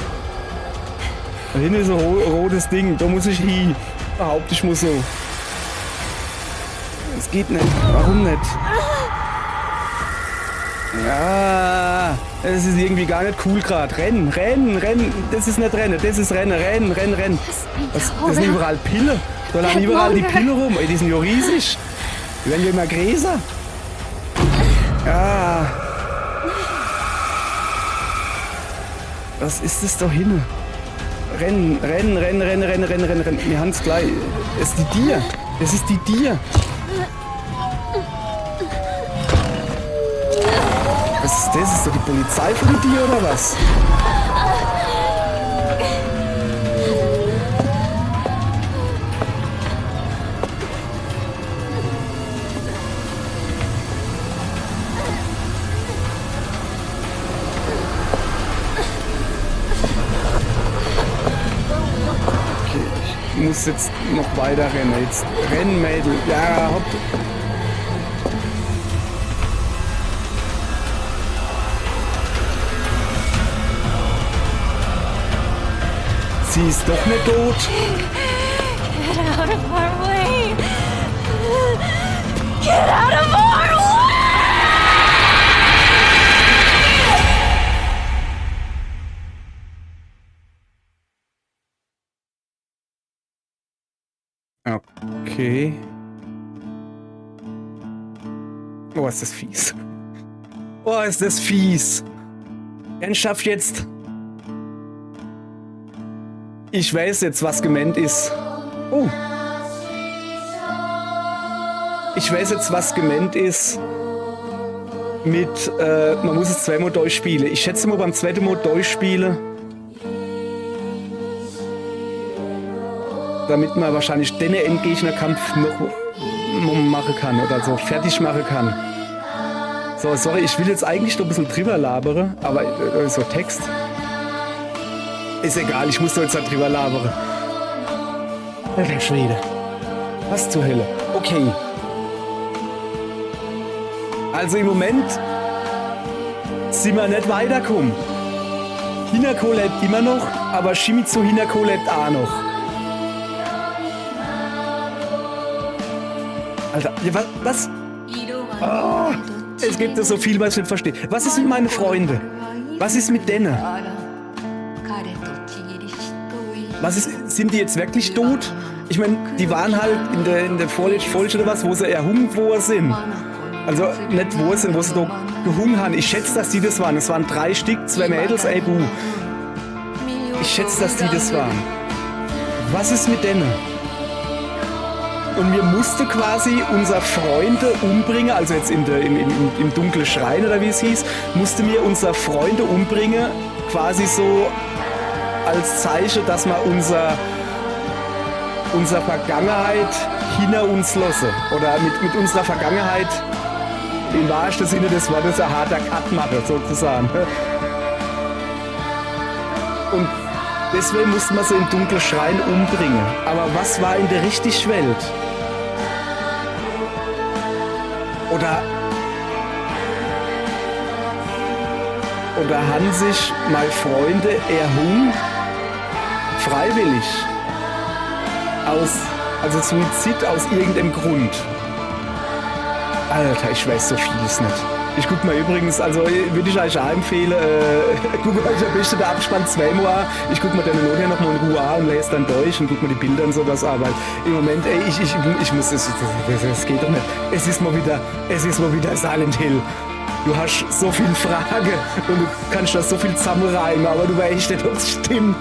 Da hinten ist ein rotes Ding. Da muss ich hin. Behaupte, ich muss so. Es geht nicht. Warum nicht? Ja, das ist irgendwie gar nicht cool gerade. Rennen, rennen, rennen. Das ist nicht Rennen, das ist Rennen. Rennen, rennen, rennen. Das sind überall Pillen. Da lagen überall die Pillen rum. Ey, die sind ja riesig. Die werden ja immer größer. Ja. Was ist das da hinten? Rennen, rennen, rennen, rennen, rennen, rennen, rennen, rennen. Wir haben es gleich. Es ist die Dir. Es ist die Dir. Was ist das? Ist doch die Polizei für die Dir oder was? Okay, ich muss jetzt noch weiter rennen. Jetzt rennen, Mädel. Ja, hopp. Sie ist doch nicht tot. Get out of our way! Get out of our way! Okay. Oh, ist das fies. Oh, ist das fies. Ernsthaft jetzt? Ich weiß jetzt, was gemeint ist. Oh. Ich weiß jetzt, was gemeint ist mit, man muss es zweimal durchspielen. Ich schätze mal, beim zweiten Mal durchspielen, damit man wahrscheinlich den Endgegnerkampf noch machen kann oder so fertig machen kann. So, sorry, ich will jetzt eigentlich noch ein bisschen drüber labere, aber so Text. Ist egal, ich muss doch jetzt da drüber labere. Alter Schwede. Was zur Hölle? Okay. Also im Moment sind wir nicht weitergekommen. Hinako lebt immer noch, aber Shimizu Hinako lebt auch noch. Alter, was? Oh, es gibt ja so viel, was ich nicht verstehe. Was ist mit meinen Freunden? Was ist mit denen? Sind die jetzt wirklich tot? Ich meine, die waren halt in der vorletzten Folge oder was, wo sie erhungen worden sind. Also nicht wo sie sind, wo sie da gehungen haben. Ich schätze, dass die das waren. Es waren 3 Stück, 2 Mädels, ey buh. Ich schätze, dass die das waren. Was ist mit denen? Und wir mussten quasi unsere Freunde umbringen, also jetzt im dunklen Schrein oder wie es hieß, mussten wir unsere Freunde umbringen, quasi so als Zeichen, dass wir unsere Vergangenheit hinter uns lassen. Oder mit unserer Vergangenheit im wahrsten Sinne des Wortes ein harter Cut machen, sozusagen. Und deswegen mussten wir sie im dunklen Schrein umbringen. Aber was war in der richtigen Welt? Oder haben sich meine Freunde erhungen, freiwillig, also Suizid aus irgendeinem Grund? Alter, ich weiß so vieles nicht. Ich guck mal übrigens, also würde ich euch auch empfehlen, guckt euch am besten den Abspann zweimal an. Ich guck mir den Not noch mal in Ruhe an und lese dann durch und guck mir die Bilder und sowas an, weil im Moment, ey, ich muss, das geht doch nicht. Es ist mal wieder Silent Hill. Du hast so viele Fragen und du kannst da so viel zusammenreimen, aber du weißt nicht, ob es stimmt.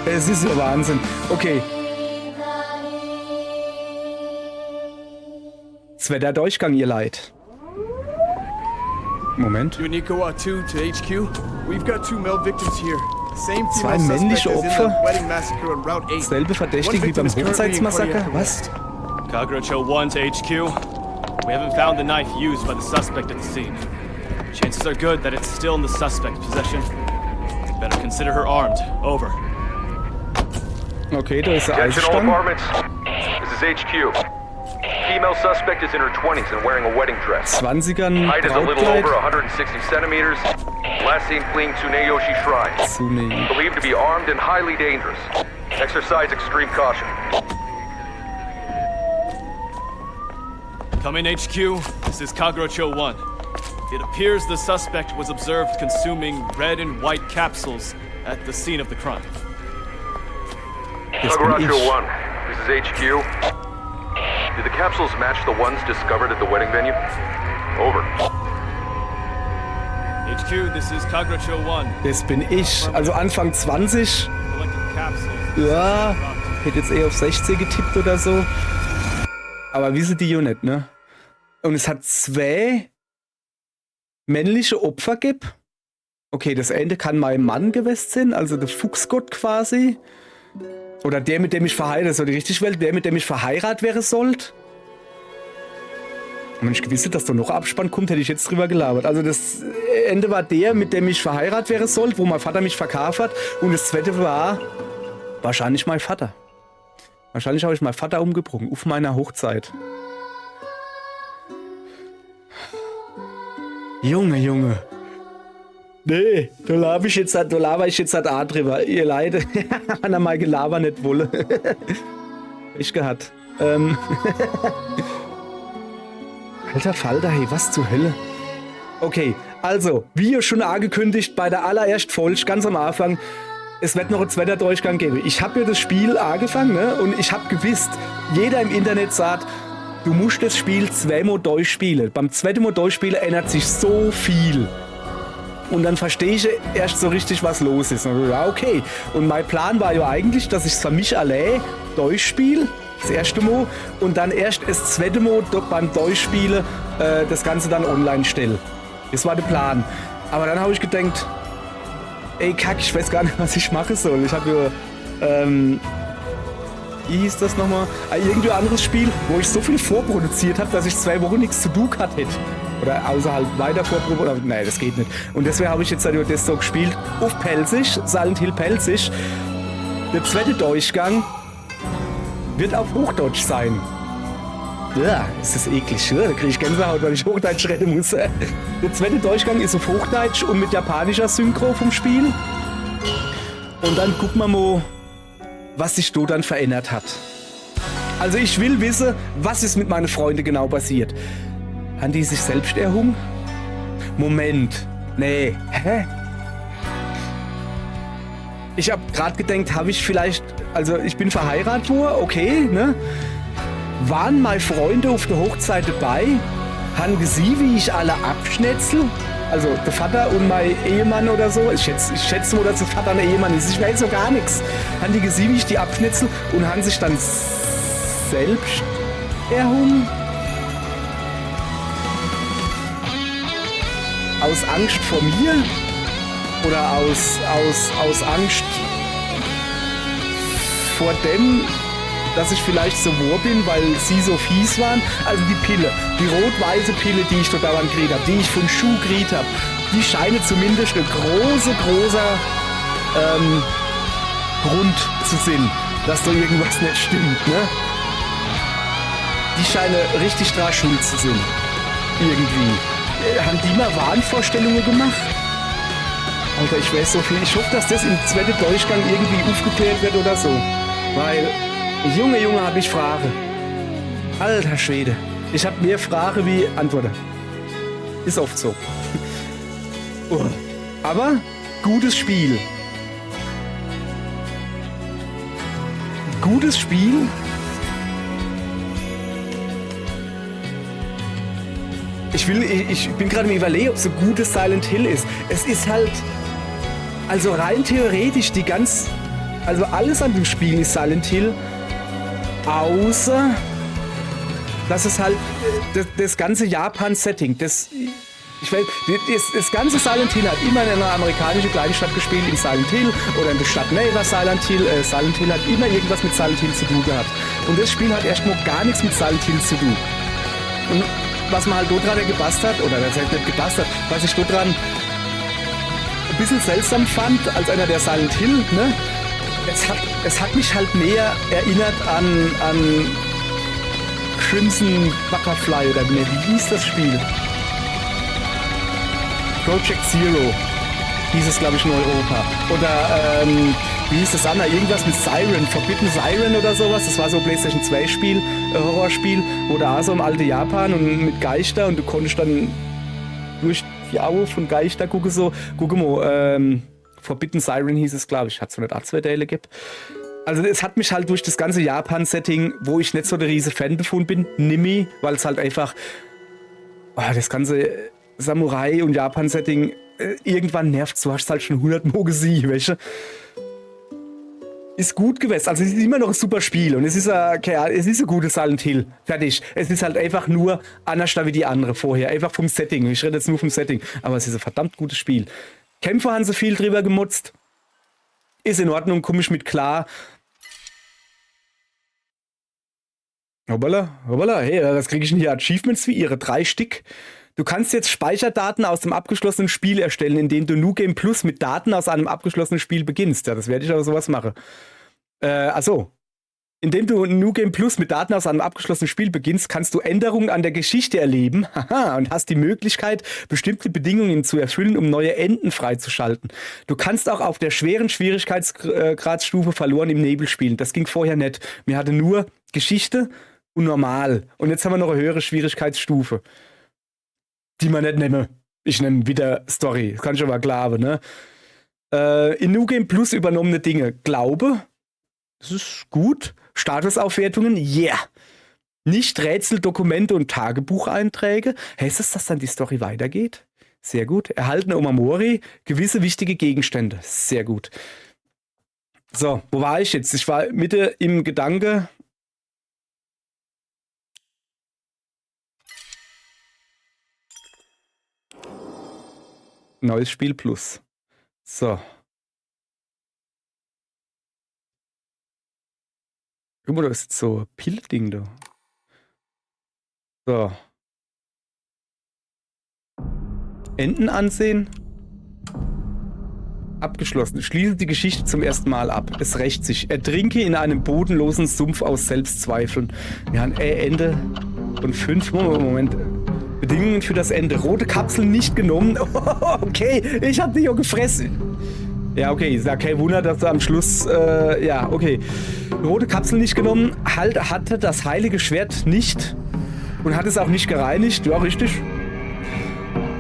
Es ist ja Wahnsinn. Okay. Es wäre der Durchgang, ihr Leid. Moment. Uniqua 2 to HQ. We've got 2 male victims here. Same Zwei female männliche suspect as in Opfer? the wedding massacre on Route 8. Selbe verdächtig wie beim Hochzeitsmassaker? Was? Kagrocho 1 to HQ. We haven't found the knife used by the suspect at the scene. Chances are good that it's still in the suspect's possession. Better consider her armed. Over. Okay, da ist der Attention all Eisstange. apartments. This is HQ. Female suspect is in her 20s and wearing a wedding dress. 20ern Height is a little Brautkleid. over 160 centimeters. Last seen fleeing Tsuneyoshi Shrine. Believed to be armed and highly dangerous. Exercise extreme caution. Come in, HQ. This is Kagrocho 1. It appears the suspect was observed consuming red and white capsules at the scene of the crime. Das bin Kaguracho ich. 1, this is HQ. Did the capsules match the ones discovered at the wedding venue? Over. HQ, this is Kagrocho 1. Das bin ich. Also Anfang 20. Collected capsules. Ja, hätte jetzt eher auf 16 getippt oder so. Aber wissen die ja nicht, ne? Und es hat 2 männliche Opfer gegeben. Okay, das Ende kann mein Mann gewesen sein, also der Fuchsgott quasi. Oder der, mit dem ich verheiratet, das war die richtige Welt, der, mit dem ich verheiratet wäre sollte. Und wenn ich gewusst hätte, dass da noch Abspann kommt, hätte ich jetzt drüber gelabert. Also das Ende war der, mit dem ich verheiratet wäre sollte, wo mein Vater mich verkauft hat. Und das zweite war wahrscheinlich mein Vater. Wahrscheinlich habe ich meinen Vater umgebracht, auf meiner Hochzeit. Junge. Nee, da laber ich jetzt halt auch drüber. Ihr Leute, wenn er mal gelabert nicht wolle. Ich gehabt. Alter Falter, hey, was zur Hölle? Okay, also, wie ihr schon angekündigt bei der allerersten Folge, ganz am Anfang, es wird noch ein zweiter Durchgang geben. Ich habe ja das Spiel angefangen, ne? Und ich habe gewusst, jeder im Internet sagt, du musst das Spiel zweimal durchspielen. Beim zweiten Mal durchspielen ändert sich so viel. Und dann verstehe ich erst so richtig, was los ist. Und ja, okay. Und mein Plan war ja eigentlich, dass ich es für mich allein durchspiele, das erste Mal, und dann erst das zweite Mal beim Durchspielen das Ganze dann online stelle. Das war der Plan. Aber dann habe ich gedacht, ey, kack, ich weiß gar nicht, was ich machen soll. Ich habe ja, wie hieß das nochmal? Irgendwie ein anderes Spiel, wo ich so viel vorproduziert habe, dass ich 2 Wochen nichts zu tun gehabt hätte. Oder außerhalb weiter vorproduziert. Nein, das geht nicht. Und deswegen habe ich jetzt halt das so gespielt. Auf Pelzig, Silent Hill Pelzig. Der zweite Durchgang wird auf Hochdeutsch sein. Ja, ist das eklig. Da kriege ich Gänsehaut, weil ich Hochdeutsch reden muss. Der zweite Durchgang ist auf Hochdeutsch und mit japanischer Synchro vom Spiel. Und dann gucken wir mal, was sich da dann verändert hat. Also ich will wissen, was ist mit meinen Freunden genau passiert. Haben die sich selbst erhungen? Moment. Nee. Hä? Ich hab grad gedacht, habe ich vielleicht... Also ich bin verheiratet worden, okay, ne? Waren meine Freunde auf der Hochzeit dabei? Haben gesehen, wie ich alle abschnetzel? Also der Vater und mein Ehemann oder so. Ich schätze mal, dass der Vater ein Ehemann ist. Ich weiß so gar nichts. Haben die gesehen, wie ich die abschnetzel und haben sich dann selbst Aus Angst vor mir? Oder aus Angst vor dem, dass ich vielleicht so wohl bin, weil sie so fies waren? Also die Pille, die rot-weiße Pille, die ich total gekriegt habe, die ich von Schuh gekriegt habe, die scheint zumindest ein großer Grund zu sein, dass da irgendwas nicht stimmt, ne? Die scheinen richtig dran schuld zu sein. Irgendwie. Haben die mal Wahnvorstellungen gemacht? Alter, ich weiß so viel. Ich hoffe, dass das im zweiten Durchgang irgendwie aufgeklärt wird oder so. Weil, Junge, habe ich Fragen. Alter Schwede. Ich habe mehr Fragen wie Antworten. Ist oft so. Aber, gutes Spiel. Gutes Spiel. Ich bin gerade mir überlegen, ob so gutes Silent Hill ist. Es ist halt, also rein theoretisch also alles an dem Spiel ist Silent Hill, außer, dass es halt das ganze Japan-Setting, das ganze Silent Hill hat immer in einer amerikanischen Kleinstadt gespielt, in Silent Hill oder in der Stadt Neighbor Silent Hill. Silent Hill hat immer irgendwas mit Silent Hill zu tun gehabt. Und das Spiel hat erstmal gar nichts mit Silent Hill zu tun. Und was man halt dort dran gepasst hat, oder das heißt nicht gepasst hat, was ich dort dran ein bisschen seltsam fand, als einer der Silent Hill, ne? Es hat mich halt mehr erinnert an Crimson Butterfly, oder wie hieß das Spiel? Project Zero hieß es, glaube ich, in Europa. Oder, wie hieß das andere? Irgendwas mit Siren, Forbidden Siren oder sowas. Das war so ein PlayStation 2 Spiel, Horrorspiel, wo da so im alten Japan und mit Geister und du konntest dann durch die Augen von Geister gucken so. Guck mal, Forbidden Siren hieß es, glaube ich. Hat es so nicht A2-Teile gibt. Also es hat mich halt durch das ganze Japan-Setting, wo ich nicht so der riese Fan davon bin, nimmi, weil es halt einfach das ganze Samurai- und Japan-Setting irgendwann nervt. Du hast halt schon 100 Mal gesehen, weißt du? Ist gut gewesen. Also es ist immer noch ein super Spiel und es ist ein gutes Silent Hill. Fertig. Es ist halt einfach nur anders wie die andere vorher. Einfach vom Setting. Ich rede jetzt nur vom Setting. Aber es ist ein verdammt gutes Spiel. Kämpfer haben sie viel drüber gemutzt. Ist in Ordnung, komme ich mit klar. Hoppala, hey, was kriege ich denn hier? Achievements wie ihre 3 Stück. Du kannst jetzt Speicherdaten aus dem abgeschlossenen Spiel erstellen, indem du New Game Plus mit Daten aus einem abgeschlossenen Spiel beginnst. Ja, das werde ich aber sowas machen. Indem du New Game Plus mit Daten aus einem abgeschlossenen Spiel beginnst, kannst du Änderungen an der Geschichte erleben und hast die Möglichkeit, bestimmte Bedingungen zu erfüllen, um neue Enden freizuschalten. Du kannst auch auf der schweren Schwierigkeitsgradsstufe Verloren im Nebel spielen. Das ging vorher nicht. Wir hatten nur Geschichte und normal. Und jetzt haben wir noch eine höhere Schwierigkeitsstufe. Die man nicht nenne. Ich nenne wieder Story. Das kann ich aber glauben, ne? In New Game Plus übernommene Dinge. Glaube. Das ist gut. Statusaufwertungen. Yeah. Nicht Rätsel, Dokumente und Tagebucheinträge. Heißt das, dass dann die Story weitergeht? Sehr gut. Erhaltene Omamori. Gewisse wichtige Gegenstände. Sehr gut. So, wo war ich jetzt? Ich war Mitte im Gedanke. Neues Spiel Plus. So. Guck mal, das ist so ein Pill-Ding da. So. Enden ansehen. Abgeschlossen. Schließe die Geschichte zum ersten Mal ab. Es rächt sich. Ertrinke in einem bodenlosen Sumpf aus Selbstzweifeln. Wir haben Ende von 5. Moment. Bedingungen für das Ende. Rote Kapsel nicht genommen. Oh, okay, ich hab dich auch gefressen. Ja, okay, ist ja kein Wunder, dass du am Schluss, ja, okay. Rote Kapsel nicht genommen, hatte das heilige Schwert nicht und hat es auch nicht gereinigt. Ja, richtig.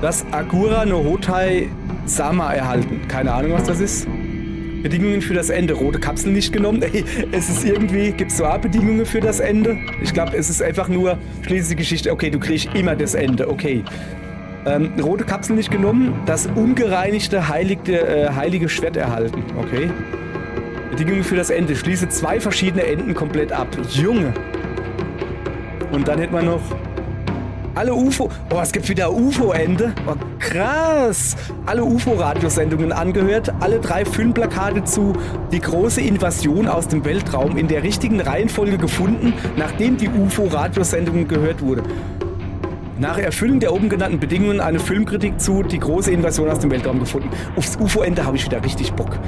Das Agura no Hotai Sama erhalten. Keine Ahnung, was das ist. Bedingungen für das Ende. Rote Kapsel nicht genommen. Ey, es ist irgendwie, gibt es so auch Bedingungen für das Ende? Ich glaube, es ist einfach nur, schließe die Geschichte, okay, du kriegst immer das Ende, okay. Rote Kapsel nicht genommen, das ungereinigte heilige Schwert erhalten, okay. Bedingungen für das Ende, schließe 2 verschiedene Enden komplett ab. Junge. Und dann hätten wir noch alle UFO... Oh, es gibt wieder UFO-Ende. Oh, krass. Alle UFO-Radiosendungen angehört. Alle 3 Filmplakate zu Die große Invasion aus dem Weltraum in der richtigen Reihenfolge gefunden, nachdem die UFO-Radiosendungen gehört wurde. Nach Erfüllung der oben genannten Bedingungen eine Filmkritik zu Die große Invasion aus dem Weltraum gefunden. Aufs UFO-Ende habe ich wieder richtig Bock.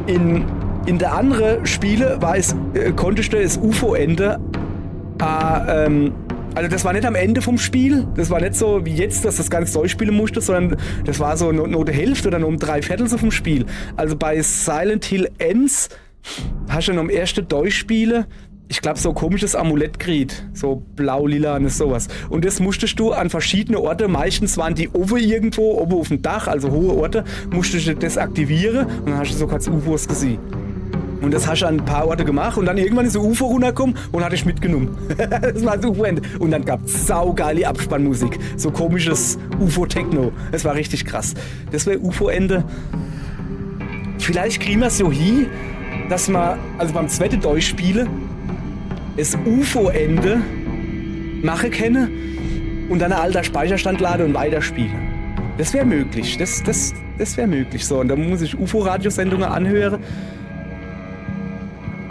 In der anderen Spiele konntest du das UFO-Ende also das war nicht am Ende vom Spiel, das war nicht so wie jetzt, dass das ganz durchspielen musste, sondern das war so nur die Hälfte oder nur um 3/4 so vom Spiel. Also bei Silent Hill Ends hast du noch am ersten Durchspielen, ich glaube so ein komisches Amulett gekriegt, so blau-lilanes sowas. Und das musstest du an verschiedene Orte, meistens waren die oben irgendwo, oben auf dem Dach, also hohe Orte, musstest du das aktivieren und dann hast du so kurz UFOs gesehen. Und das hast du an ein paar Orte gemacht und dann irgendwann ist ein UFO runtergekommen und hat dich mitgenommen. Das war das UFO-Ende. Und dann gab es saugeile Abspannmusik. So komisches UFO-Techno. Das war richtig krass. Das wäre UFO-Ende. Vielleicht kriegen wir es so hin, dass wir, also beim zweiten Durchspielen, das UFO-Ende machen können und dann einen alten Speicherstand laden und weiterspielen. Das wäre möglich. Das wäre möglich. So, und dann muss ich UFO-Radiosendungen anhören.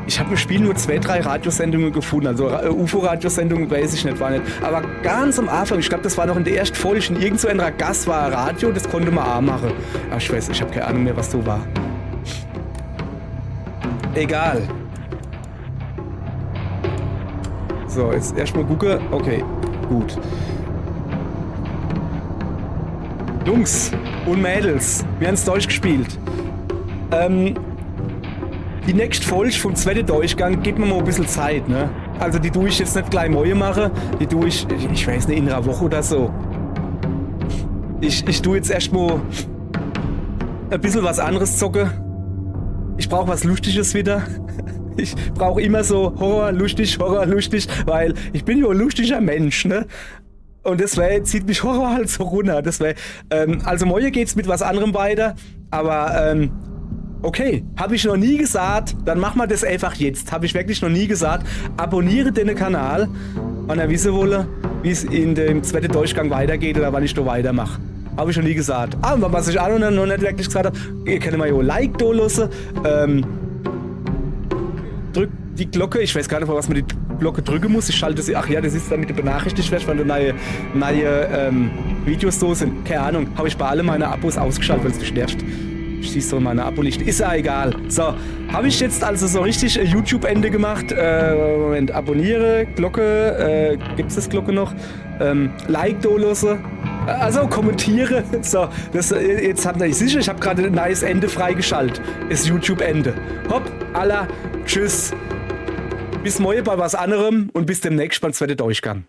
Ich habe im Spiel nur 2, 3 Radiosendungen gefunden. Also UFO-Radiosendungen weiß ich nicht, war nicht. Aber ganz am Anfang, ich glaube, das war noch in der ersten Folge, in irgend so einer Gast war ein Radio, das konnte man auch machen. Aber ich weiß, ich habe keine Ahnung mehr, was so war. Egal. So, jetzt erstmal gucken. Okay, gut. Jungs und Mädels, wir haben es durchgespielt. Die nächste Folge vom zweiten Durchgang gibt mir mal ein bisschen Zeit, ne? Also die tue ich jetzt nicht gleich neu machen, die tue ich weiß nicht, in einer Woche oder so. Ich tue jetzt erstmal ein bisschen was anderes zocken. Ich brauche was Lustiges wieder. Ich brauche immer so Horror, lustig, weil ich bin ja ein lustiger Mensch, ne? Und deswegen zieht mich Horror halt so runter. Also morgen geht's mit was anderem weiter, aber okay, habe ich noch nie gesagt, dann machen wir das einfach jetzt. Habe ich wirklich noch nie gesagt. Abonniere den Kanal, wenn ihr wissen wollt, wie es in dem zweiten Durchgang weitergeht oder wann ich da weitermache. Habe ich noch nie gesagt. Und was ich auch noch nicht wirklich gesagt habe, ihr könnt mal ein Like da lassen. Drückt die Glocke, ich weiß gar nicht, was man die Glocke drücken muss. Ich schalte sie, ach ja, das ist damit du benachrichtigt wirst, wenn du neue Videos da sind. Keine Ahnung, habe ich bei allen meinen Abos ausgeschaltet, weil es dich nervt. Ich sieh's so in meiner Abo-Liste. Ist ja egal. So, habe ich jetzt also so richtig YouTube-Ende gemacht. Moment, abonniere, Glocke, gibt's das Glocke noch? Like da lassen. Also kommentiere. So, jetzt habt ihr sicher, ich habe gerade ein nice Ende freigeschaltet. Ist YouTube-Ende. Hopp, alla, tschüss. Bis morgen bei was anderem und bis demnächst beim zweiten Durchgang.